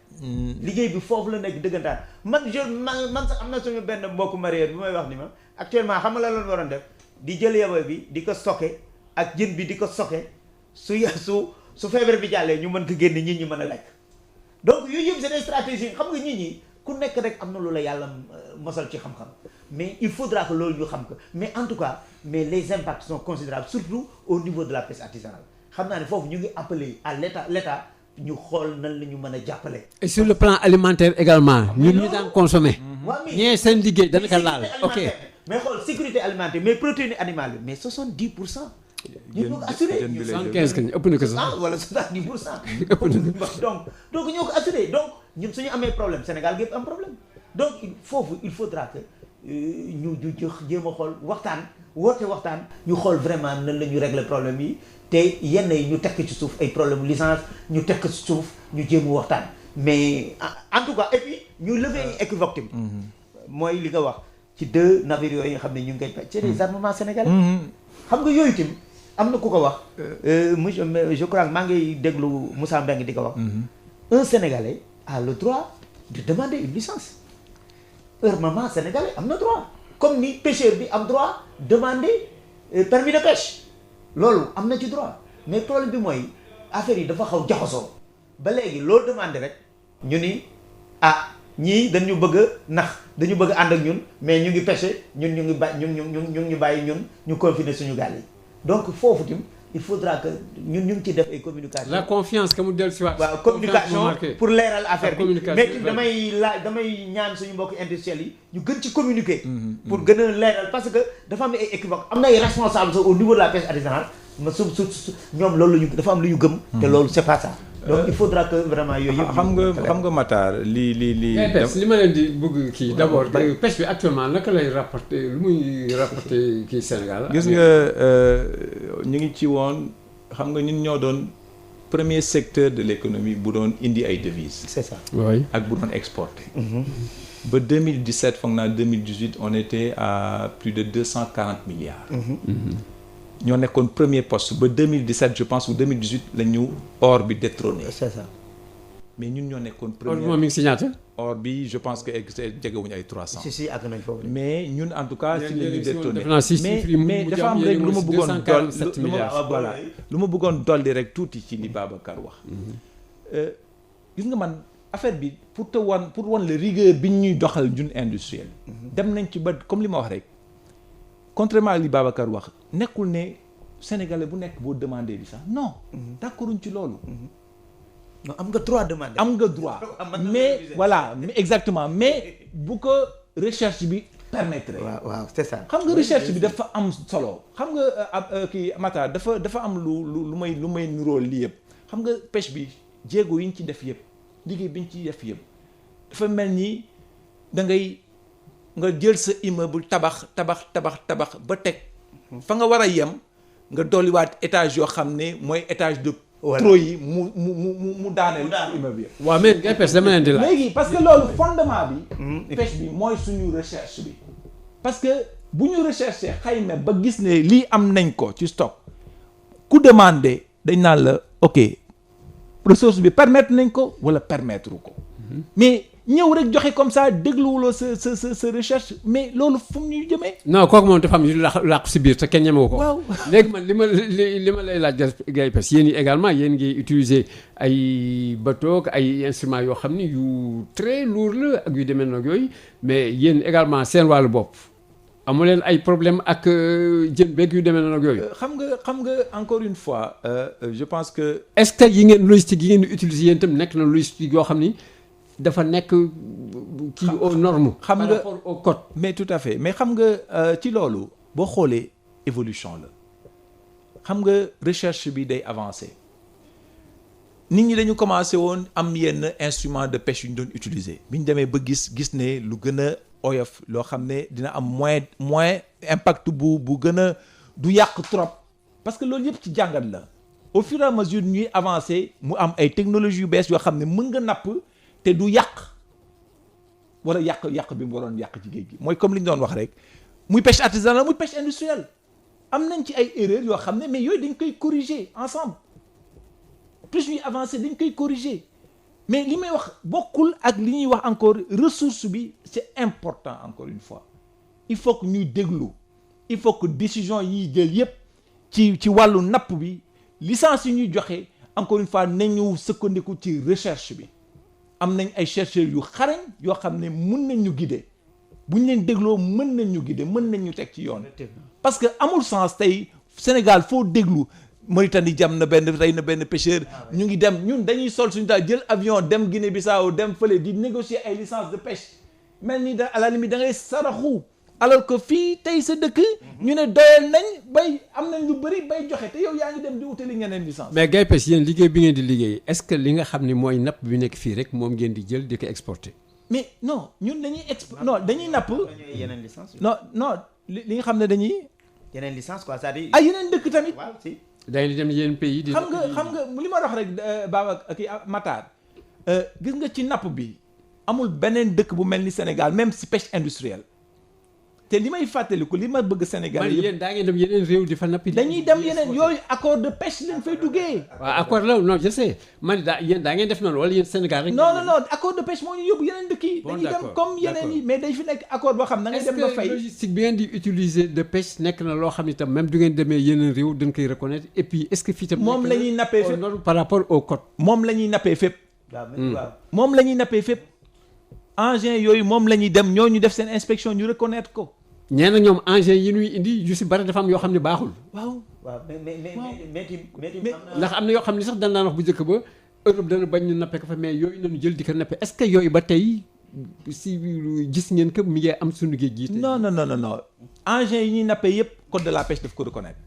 liggéey bi foofu la nekk dëggantaan man sax am na suñu benn mbokku marié bi may wax ni ma actuellement xam nga la waroon def di jël yaboy bi di ko stocké ak jën bi di ko stocké su feebar bi jàllee ñu mën ko génne nit ñi mën a lekk. donc yooyu yëpp c'est des stratégies xam nga nit ñi ku nekk rek am na lu la yàlla mosal ci xam-xam mais il faudra que loolu ñu xam ko mais en tout cas mais les impacts sont considérables surtout au niveau de la pêche artisanale xam naa ne foofu ñu ngi appeler à l'état ñu xool nan la ñu mën a jàppale. et sur le plan alimentaire également ñun ñu daan consommer. ñee seen liggéey dana ko laal ok. mais xool sécurité alimentaire mais protéine animale bi mais 70%. ñoo ko assuré 75 kañ ëpp na ko sax wala 70%. ëpp na donc ñoo ko assuré donc ñun suñu amee problème Sénégal gépp am problème donc foofu il faudra que ñu jéem a xool waxtaan ñu xool vraiment nan la ñu régler problème yi te yenn yi ñu tekk ci suuf ay problème licence ñu tekk ci suuf ñu jéem a waxtaan mais en tout cas et puis ñu lever équivoque tamit mooy li nga wax ci 2 navires yooyu nga xam ne ñu ngi koy pêche c'est des armements sénégalais xam nga yooyu tamit am na ku ko wax monsieur je crois maa ngi déglu Moussa Mbengue di ko wax un Sénégalais a le droit de demander une licence armement sénégalais am na droit comme ni pêcheur bi am droit demander permis de pêche loolu am na ci droit mais problème bi mooy affaire yi dafa xaw jaxasoo ba léegi loolu demandé rek ñu ni ñii dañu bëgg a nax dañu bëgg a ànd ak ñun mais ñu ngi pêché ñun ñu ngi bàyyi ñun ñu confiner suñu gaal yi donc foofu tim il faudra que ñu ngi ci def ay communication. la confiance que mu dellu si waat. waaw communication pour leeral affaire bi mais damay ñaan suñu mbokk industriels yi ñu gën ci communiquer. pour gën a leeral parce que dafa am ay équivoque am na ay responsables au niveau de la pêche artisanale ma su ñoom loolu la ñu dafa am lu ñu gëm. te loolu c'est pas ça. donc il faudra que vraiment yooyu yëpp. xam nga Matar li pêche li ma leen di bëgg kii d'abord pêche bi actuellement naka lay rapporter lu muy rapporter kii Sénégal. gis nga ñu ngi ci woon xam nga ñun ñoo doon premier secteur de l'économie bu doon indi ay devises. c'est ça. oui ak bu doon exporter. ba 2017 foog naa 2018 on était à plus de 240 milliards. ñoo nekkoon premier poste ba 2017 je pense ou 2018 la ñu or bi détrôné. c'est ça. mais ñun ñoo nekkoon or premier. moom mi ngi si ñaata. or bi je pense que jegewuñu ay 300. si àgg nañ foofu. mais ñun en tout cas ci la ñu détrôné mais dafa am rek lu ma bëggoon voilà lu ma bëggoon dolli rek tuuti ci li Babacar wax. gis nga man affaire bi pour wan la rigueur bi ñuy doxal ñun industriel. dem nañ ci ba comme li ma wax rek. contrairement ak li Babacar wax nekkul ne sénégalais bu nekk boo demandé licence non d'accorduñ ci loolu. non am nga droit demander. am nga droit mais voilà exactement mais bu ko recherche bi permettre. waaw c'est ça. xam nga recherche bi dafa am solo. xam nga kii Matar dafa am lu may nuróol lii yëpp xam nga pêche bi jéego yi ñu ci def yëpp liggéey bi ñu ci def yëpp dafa mel ni da ngay. nga jël sa immeuble tabax ba teg fa nga war a yem nga dolliwaat étage yoo xam ne mooy étage de trop yi mu daaneel immeuble yëpp. waaw mais ngay pêche dama leen di laaj. léegi parce que loolu fondement bi pêche bi mooy suñu recherche bi parce que bu ñu recherché xayma ba gis ne lii am nañ ko ci stock ku demandé dañ naan la ok ressource bi permettre nañ ko wala permettre ko mais ñëw rek joxe comme ça dégluwuloo sa recherche mais loolu fu mu ñuy jëmee. non kooku moom dafa am yu làqu si biir te kenn ñemewu ko. waaw léegi man li ma lay laaj gars parce que yéen yi également yéen ngi utiliser ay bateau ay instruments yoo xam ni yu très lourd la ak yu demee nag yooyu mais yéen également seen wàllu bopp amu leen ay problème ak jën beeg yu demee nag yooyu. xam nga encore une fois je pense que. est-ce que yi ngeen logistique yi ngeen di utiliser yéen itam nekk na logistique yoo xam ni. dafa nekk kii aux normes. xam nga par rapport au code. mais tout à fait mais xam nga ci loolu boo xoolee évolution la xam nga recherche bi day avancer nit ñi dañu commencé woon am yenn instrument de pêche yu ñu doon utiliser bi ñu demee ba gis ne lu gën a oyof loo xam ne dina am moins impact bu gën a du yàq trop parce que loolu yëpp ci jàngat la au fur et à mesure ñuy avancer mu am ay technologies yu bees yoo xam ne mën nga napp. te du yàq wala yàq bi mu waroon yàq ci géej gi mooy comme li ñu doon wax rek muy pêche artisanale muy pêche industrielle am nañ ci ay erreurs yoo xam ne mais yooyu dañ koy corriger ensemble plus ñuy avancer dañ koy corriger mais li may wax bokkul ak li ñuy wax encore ressource bi c'est important encore une fois il faut que ñuy déglu il faut que décision yiy jël yépp ci wàllu napp bi licence yi ñuy joxe encore une fois nañu sukkandiku ci recherche bi. am nañ ay chercheurs yu xarañ yoo xam ne mën nañ ñu guider bu ñu leen dégloo mën nañ ñu guider mën nañ ñu teg ci yoon. parce que amul sens tey Sénégal foo déglu Mauritanie jam na benn pêcheur ñu ngi dem ñun dañuy sol suñu daal jël avion dem Guinée-Bissau dem fële di négocier ay licence de pêche mel ni à la limite da ngay saraxu alors que fii tey sa dëkk ñu ne doyal nañ bay am nañ lu bëri bay joxe te yow yaa ngi dem di utali ñeneen licence. mais Gaye Pêche yéen liggéey bi ngeen di liggéey est-ce que li nga xam ni mooy napp bi nekk fii rek moom ngeen di jël di ko exporter. mais non ñun dañuy dañuy napp. yeneen licence. non li nga xam ne dañuy. yeneen licence quoi c'est-à-dire. ay yeneen dëkk tamit. waaw si. da ngeen di dem yeneen pays. di xam nga li ma wax rek Baba kii Matar gis nga ci napp bi amul beneen dëkk bu mel ni Sénégal même si pêche industrielle. te li may fàttaliku li ma bëgg Sénégal yëpp yéen daa ngeen dem yeneen réew di fa nappi. dañuy dem yeneen yooyu accord de pêche lañ fay duggee. waaw accord la non je sais man yéen daa ngeen def noonu wala yéen Sénégal rek. non accord de pêche moo ñu yóbbu yeneen dëkk yi. dañuy dem comme yeneen yi mais dañ fi nekk accord boo xam na ngay dem ba fay. est-ce que logistique bi ngeen di utiliser de pêche nekk na loo xam ne tam même du ngeen demee yeneen réew dañ koy reconnaître et puis est-ce que fii tam. moom la ñuy nappee fépp par rapport au code. moom la ñuy nappee fépp. moom la ñuy nappee fépp. engins yooyu moom la ñuy dem ñoo ñu def seen inspection ñu reconnaître ko. ñee na ñoom engins yi ñuy indi yu si bari dafa am yoo xam ne baaxul. waaw ndax am na yoo xam ne sax dañ daan wax bu njëkk ba Europe dana bañ ñu nappe ko fa mais yooyu nañu jël di ko nappe est-ce que yooyu ba tey si gis ngeen que mi ngi am suñu géej gi. non engins yi ñuy nappee yépp code de la pêche daf ko reconnaître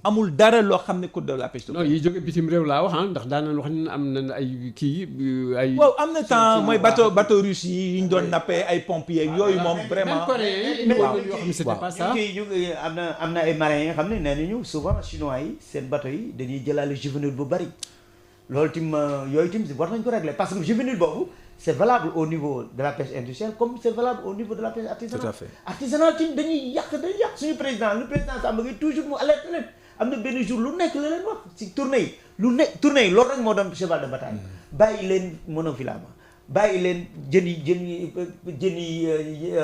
amul dara loo xam ne code de la pêche. non yi jóge bitim réew laa wax ndax daan nañ wax ne am na ay kii ay. waaw am na temps mooy bateau russe yi ñu doon nappee ay pompiers yooyu moom vraiment. waaw yoo xam ne c'était pas ça. ñu ngi am na ay marins yi nga xam ne nee nañu souvent chinois yi seen bateau yi dañuy jëlaale juvénile bu bari loolu tim yooyu tim war nañ ko régler parce que juvénile boobu c'est valable au niveau de la pêche industrielle comme c'est valable au niveau de la pêche artisanale. Tout à fait. Artisanale tim dañuy yàq suñu président le président Samba Gueye toujours mu alerte leen am na benn jour lu nekk la leen wax ci tournée yi loolu rek moo doon cheval de bataille bàyyi leen monofilament bàyyi leen jën yi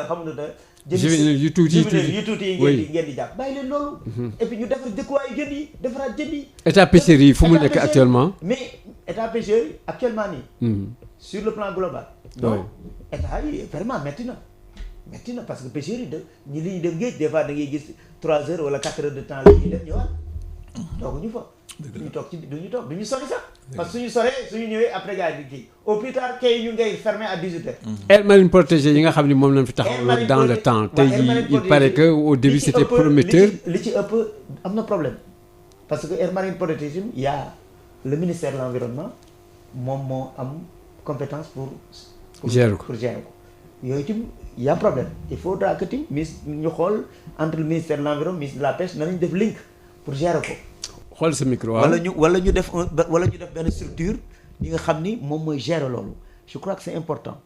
xam nga da yu tuuti yi ngeen di jàpp bàyyi leen loolu et puis ñu defar dëkkuwaayu jën yi defaraat jën yi état pêcheurs yi fu mu nekk actuellement mais état pêcheurs yi actuellement nii sur le plan global donc état yi vraiment métti na parce que pêcheurs yi ñi li ñu dem géej des fois da ngay gis 3 heures wala 4 heures de temps la ñuy def ñëwaat tooguñu fa duñu toog duñu sori sax parce que suñu ñëwee après gars yi di kii au plus tard kay ñu ngay fermé à 18 heures aire marine protégée yi nga xam ne moom lañ fi taxaw dans le temps tey jii il paraît que au début c'était prometteur li ci ëpp am na problème parce que aire marine protégée il y a le ministère de l'environnement moom moo am compétence pour gérer ko yooyu tim y a problème il faudra que tim ñu xool entre le ministère de l'environnement ministre de la pêche nañu def link pour gérer ko xool sa micro waaw wala ñu def benn structure yi nga xam ni moom mooy gérer loolu je crois que c'est important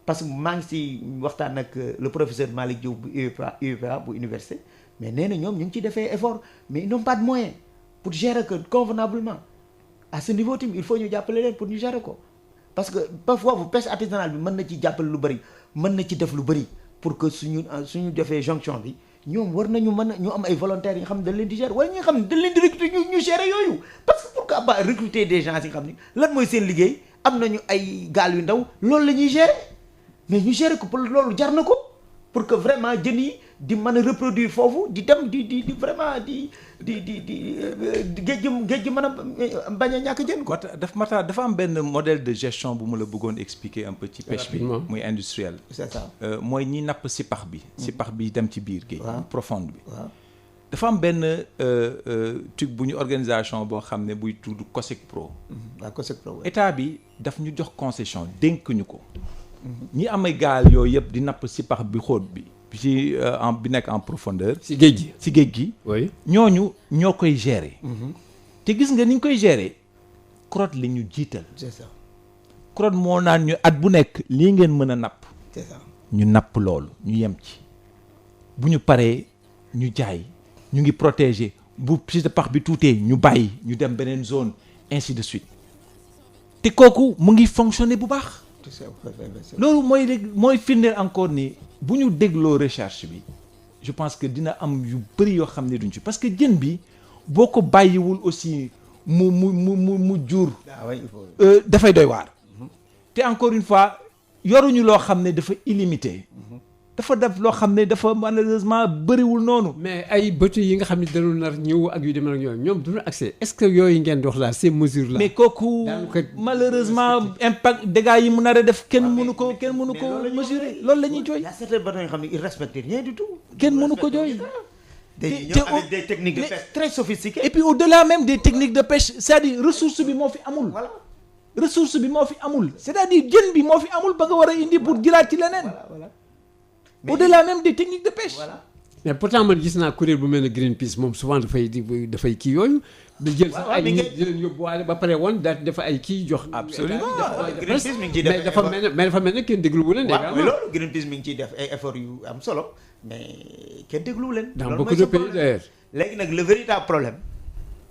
parce que maa ngi si waxtaan ak le professeur Malick Diouf bu UEPA bu université mais nee na ñoom ñu ngi ciy defee effort mais ils n'ont pas de moyens pour gérer que convenablement à ce niveau tim il faut ñu jàppale leen pour ñu gérer ko parce que parfois bu pêche artisanale bi mën na ci jàppale lu bëri mën na ci def lu bëri pour que suñu defee jonction bi ñoom war nañu ñu am ay volontaires yi nga xam ne dañ leen di gérer wala ñi nga xam ne dañ leen di recruter ñu gérer yooyu parce que pourquoi pas recruter des gens yi nga xam ne lan mooy seen liggéey am nañu ay gaal yu ndaw loolu la ñuy gérer mais ñu gérer ko pour loolu jar na ko pour que vraiment jën yi di mën a reproduire foofu di dem di vraiment di géej gi mën a bañ a ñàkk jën quoi. dafa am benn modèle de gestion bu mu la bëggoon expliquer un peu ci pêche bi muy industriel. c'est ça mooy ñi napp sipax bi dem ci biir géej profonde bi waaw dafa am benn truc bu ñu organisation boo xam ne buy tudd COSEC-Pro. waaw COSEC-Pro état bi daf ñu jox concession dénk ñu ko ñi amay gaal yooyu yëpp di napp sipax bi xóot bi bi nekk en profondeur. ci géej gi. oui ñooñu ñoo koy gérer. te gis nga ni ñu koy gérer CROT la ñu jiital. c'est ça CROT moo naan ñu at bu nekk lii ngeen mën a napp. c'est ça ñu napp loolu ñu yem ci bu ñu paree ñu jaay ñu ngi protéger bu sipax bi tuutee ñu bàyyi ñu dem beneen zone ainsi de suite te kooku mu ngi fonctionner bu baax. loolu mooy firndeel encore ni. bu ñu dégloo recherche bi je pense que dina am yu bëri yoo xam ne duñ ci parce que jën bi boo ko bàyyiwul aussi mu jur dafay doy waar te encore une fois yoruñu loo xam ne dafa illimité dafa def loo xam ne dafa malheureusement bëriwul noonu. mais ay bateau yi nga xam ne dañu nar ñëw ak yu demee ak yooyu ñoom duñu accès est-ce que yooyu ngeen di wax là ces mesures là. mais kooku malheureusement impact dégâts yi mu nar a def kenn mënu ko mesurer loolu la ñuy jooy. y a certains bateaux yoo xam ne ils respectent rien du tout. kenn mënu ko jooy. avec des techniques de pêche très sophistiquées. et puis au-delà même des techniques de pêche c'est-à-dire ressource bi moo fi amul. voilà ressource bi moo fi amul. c'est-à-dire jën bi moo fi amul ba nga war a indi pour jëlaat ci leneen. voilà. au-delà même des techniques de pêche. voilà mais pourtant man gis naa kuréel bu mel ne Greenpeace moom souvent dafay kii yooyu. da jël sax ay nit di leen yóbbuwaale ba pare woon dafa ay kii jox. absolument Greenpeace mi ngi ciy def mais dafa mel ne kenn dégluwu leen. waaw mais loolu Greenpeace mi ngi ciy def ay efforts yu am solo mais kenn dégluwu leen. dans beaucoup de pays d'ailleurs. léegi nag le véritable problème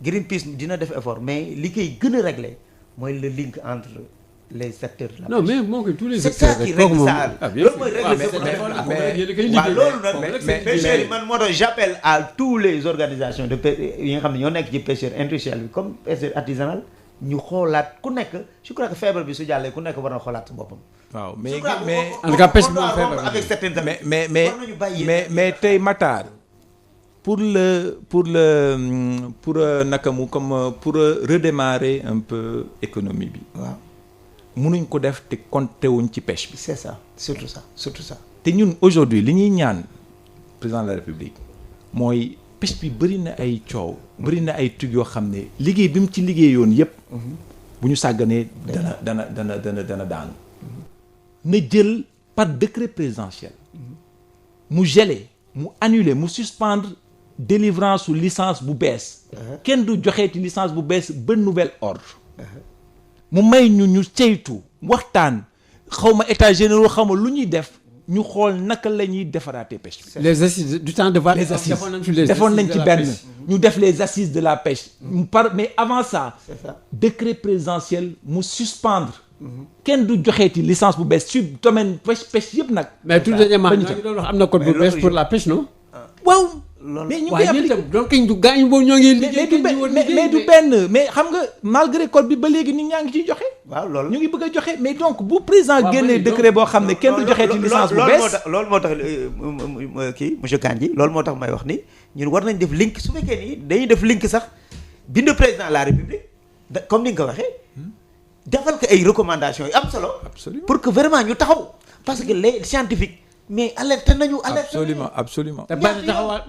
Greenpeace dina def effort mais li koy gën a régler mooy le link entre les secteurs de la non mais moo koy tous les c'est secteurs ça qui règle ça loolu mooy régler ce problème waaw loolu nag pêcheurs yi man moo tax j'appelle à tous les organisations de yi nga xam ne ñoo nekk ci pêcheur industriel bi comme pêcheur artisanal ñu xoolaat ku nekk je crois que feebar bi su jàllee ku nekk war na xoolaat boppam. waaw mais en tout cas pêche moom feebar avec certaines mais tey Matar pour naka mu comme pour redémarrer un peu économie bi. waaw. mënuñ ko def te compté wuñ ci pêche bi. c'est ça surtout ça. te ñun aujourd'hui li ñuy ñaan président de la République mooy pêche bi bëri na ay coow bëri na ay trucs yoo xam ne liggéey bi mu ci liggéeyoon yépp bu ñu sàgganee dana daanu na jël par décret présidentiel mu geler mu annuler mu suspendre délivrance su licence bu bees kenn du joxeeti licence bu bees ba nouvel ordre mu may ñu ceytu waxtaan xawma état généraux xawma lu ñuy def ñu xool naka la ñuy defaraatee pêche bi. les assises du temps de Wade. les assises defoon nañ ci benn ñu def les assises de la pêche. mais avant ça. décret présidentiel mu suspendre. kenn du joxeeti licence bu bees ci domaine pêche yëpp nag. mais tout dernièrement ñu ngi doon wax am na code bu bees pour la pêche non. waaw. mais ñu ngi appliqué donc du gaañ boobu ñoo ngi liggéey mais du benn mais xam nga malgré code bi ba léegi nit ñaa ngi ciy joxe. waaw loolu ñu ngi bëgg a joxe mais donc bu président génnee décret boo xam ne kenn du joxeeti licence bu bees. loolu moo tax kii monsieur Kandji loolu moo tax may wax ni ñun war nañ def link su fekkee ni dañuy def link sax bind président de la république comme ni nga ko waxee defal ko ay recommandations yu am solo. absolument pour que vraiment ñu taxaw parce que les scientifiques. mais alerte nañu absolument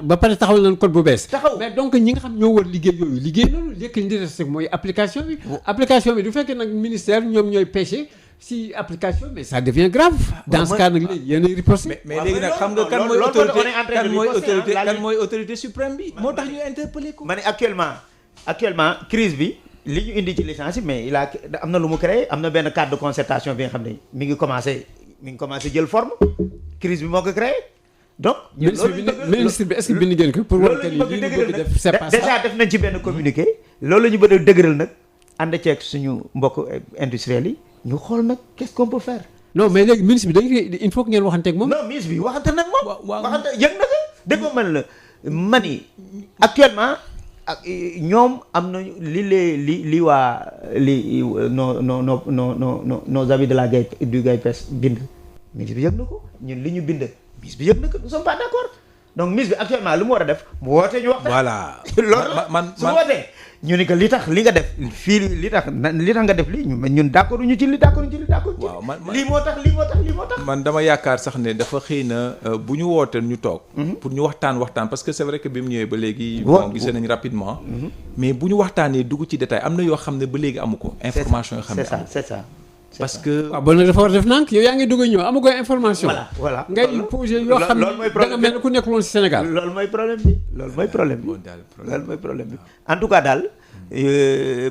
ba pare taxawal nañu code bu bees. taxaw mais donc ñi nga xam ñoo war liggéey yooyu liggéey loolu léegi li des rek mooy application bi. application bi du fekkee nag ministère ñoom ñooy pêcher si application mais ça devient grave. dans ce cas nag léegi yéen a riposté. mais léegi nag xam nga kan mooy autorité suprême bi. moo tax ñu interpellé ko. ma ne actuellement crise bi li ñu indi ci licence mais am na lu mu créé am na benn cadre de concertation bi nga xam ne mi ngi commencé jël forme. crise bi moo ko créé donc. ministre bi est-ce que bind ngeen ko pour war que ni li ñu bëgg def c'est pas ça déjà def nañ ci benn communiqué. loolu la ñu bëgg a dëgëral nag ànd ceeg suñu mbokk industriels yi ñu xool nag qu'est-ce qu'on peut faire. non mais léegi ministre bi dañuy il faut que ngeen waxanteeg moom. non ministre bi waxante nag moom. waxante yëg na ko dégg nga man la mani actuellement ak ñoom am nañu nos amis de la GAIPES du GAIPES bind. ministre bi yëg na ko ñun li ñu bind ministre bi yëg na ko nous sommes pas d'accord donc ministre bi actuellement lu mu war a def mu wootee ñu wax. voilà loolu su wootee ñu ni que li tax li nga def fii li tax nga def lii ñun d'accord ñu ci li d'accord ñu ci li d'accord ci. waaw lii moo tax. man dama yaakaar sax ne dafa xëy na bu ñu wootee ñu toog. pour ñu waxtaan parce que c'est vrai que bi mu ñëwee ba léegi. bon gisee nañ rapidement. mais bu ñu waxtaanee dugg ci détail am na yoo xam ne ba léegi amu ko. information yoo xam ne amu ko c'est ça. parce que waaw bon nag dafa war a def nànk yow yaa ngi dugg ñëw amu ko information. voilà ngay posé yoo xam ne da nga mel ne ku nekk loon ci Sénégal. loolu mooy problème bi en tout cas daal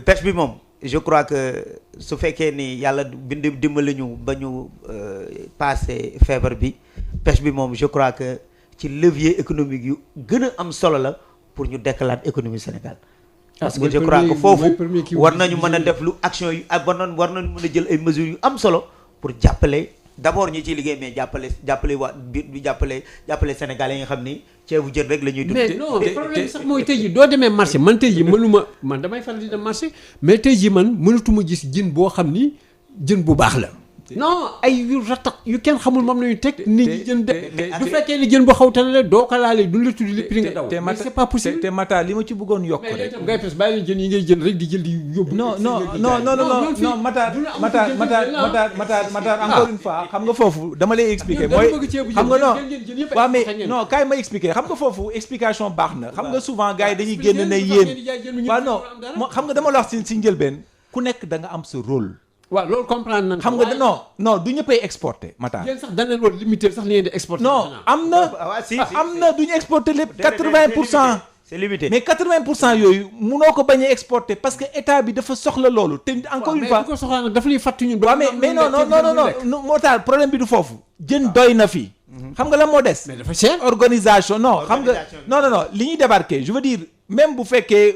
pêche bi moom je crois que su fekkee ni yàlla dimbali ñu ba ñu passé feebar bi pêche bi moom je crois que ci levier économique yu gën a am solo la pour ñu dekkalaat économie Sénégal. parce que je crois que foofu war nañu mën a def lu action yu war nañu mën a jël ay mesures yu am solo pour jàppale d'abord ñi ciy liggéey mais jàppale waa bi jàppale Sénégalais yi nga xam ni ceebu jën rek la ñuy dund. mais non problème sax mooy tey jii doo demee marché man tey jii man damay faral di dem marché mais tey jii man mënatuma gis jën boo xam ni jën bu baax la. non ay yu ratak yu kenn xamul moom la ñuy teg nit ñi jën du fekkee ni jën bu xaw tane la doo ko laalee duñ la tudd li prix nga daw mais c'est pas possible te Mata li ma ci bëggoon yokk rek ngay pes bàyyi leen jën yi ngay jël rek di jël di yóbbu non Mata encore une fois xam nga foofu dama lay expliquer mooy xam nga non waaw mais non kaay ma expliquer xam nga foofu explication baax na xam nga souvent gars yi dañuy génn ne yéen waaw non xam nga dama la wax si njëlbeen ku nekk da nga am sa rôle. waaw loolu comprendre nañ xam nga non du ñëppay exporter Matar. yéen sax dañ leen war limiter sax li ngeen di exporter. non am na du ñu exporter lépp 80%. c'est limité mais 80% yooyu munoo ko bañ a exporter parce que état bi dafa soxla loolu te encore une fois. mais bu ko soxlaa nag dafa ñuy fàttali ñun. waaw mais non moo tax problème bi du foofu. jën doy na fi. xam nga lan moo des. mais dafa cher organisation non xam nga non li ñuy débarquer je veux dire même bu fekkee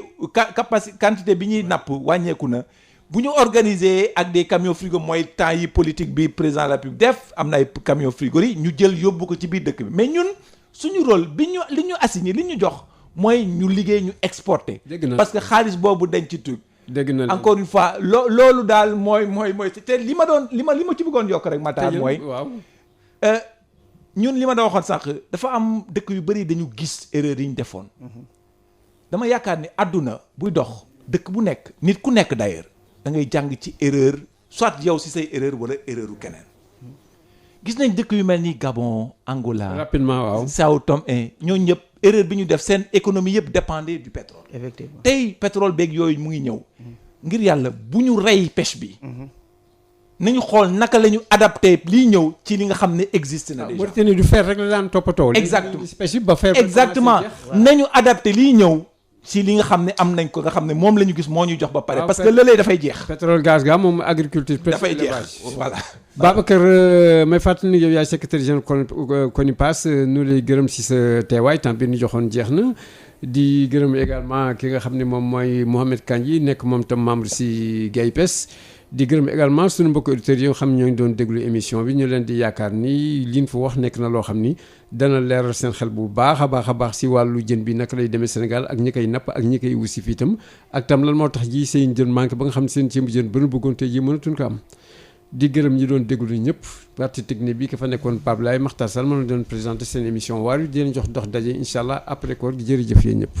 quantité bi ñuy napp wàññeeku na. bu ñu organiser ak des camions frigo mooy temps yi politique bi président de la République def am na ay camions frigo yi ñu jël yóbbu ko ci biir dëkk bi mais ñun suñu rôle li ñu assigné li ñu jox mooy ñu liggéey ñu exporter. parce que xaalis boobu dañ ci tuut. dégg na encore une fois loolu daal mooy te li ma ci bëggoon yokk rek Matar mooy. waaw ñun li ma doon waxoon sànq dafa am dëkk yu bëri dañu gis erreur yi ñu defoon. dama yaakaar ni àdduna buy dox dëkk bu nekk nit ku nekk d'ailleurs. da ngay jàng ci erreur soit yow si say erreur wala erreuru keneen gis nañ dëkk yu mel ni Gabon Angola rapidement waaw Sao Tomé ñoo ñëpp erreur bi ñu def seen économie yëpp dépendait du pétrole. effectivement tey pétrole beeg yooyu mu ngi ñëw. ngir yàlla bu ñu rey pêche bi. nañu xool naka la ñu adapté lii ñëw ci li nga xam ne existe na déjà. Mauritanie du fer rek la daan toppatoo. exactement pêche bi ba fer exactement nañu adapté lii ñëw ci li nga xam ne am nañ ko nga xam ne moom la ñu gis moo ñu jox ba pare. parce que lëlee dafay jeex. pétrole gaz ga moom agriculture. dafay jeex voilà. Babacar may fàttali ni yow yaay secrétaire général CONIPAS nu lay gërëm si sa teewaay temps bi ñu joxoon jeex na. di gërëm également ki nga xam ne moom mooy Mohamed Kandji nekk moom tam membre si GAIPES. di gërëm également suñu mbokk auditeurs yi nga xam ne ñoo ngi doon déglu émission bi ñu leen di yaakaar ni liñ fa wax nekk na loo xam ni dana leeral seen xel bu baax a baax si wàllu jën bi naka lay demee Sénégal ak ñi koy napp ak ñi koy wusi fii itam ak tam lan moo tax ji seen jën manqué ba nga xam ne seen ceebu jën ba nu bëggoon tey ji mënatuñ ko am. di gërëm ñi doon déglu ñëpp partie technique bi ka fa nekkoon Pape Laye Makhtar Sall ma doon présenté seen émission waar wi di leen jox dox daje incha allah après koor gi jërëjëf yéen ñëpp.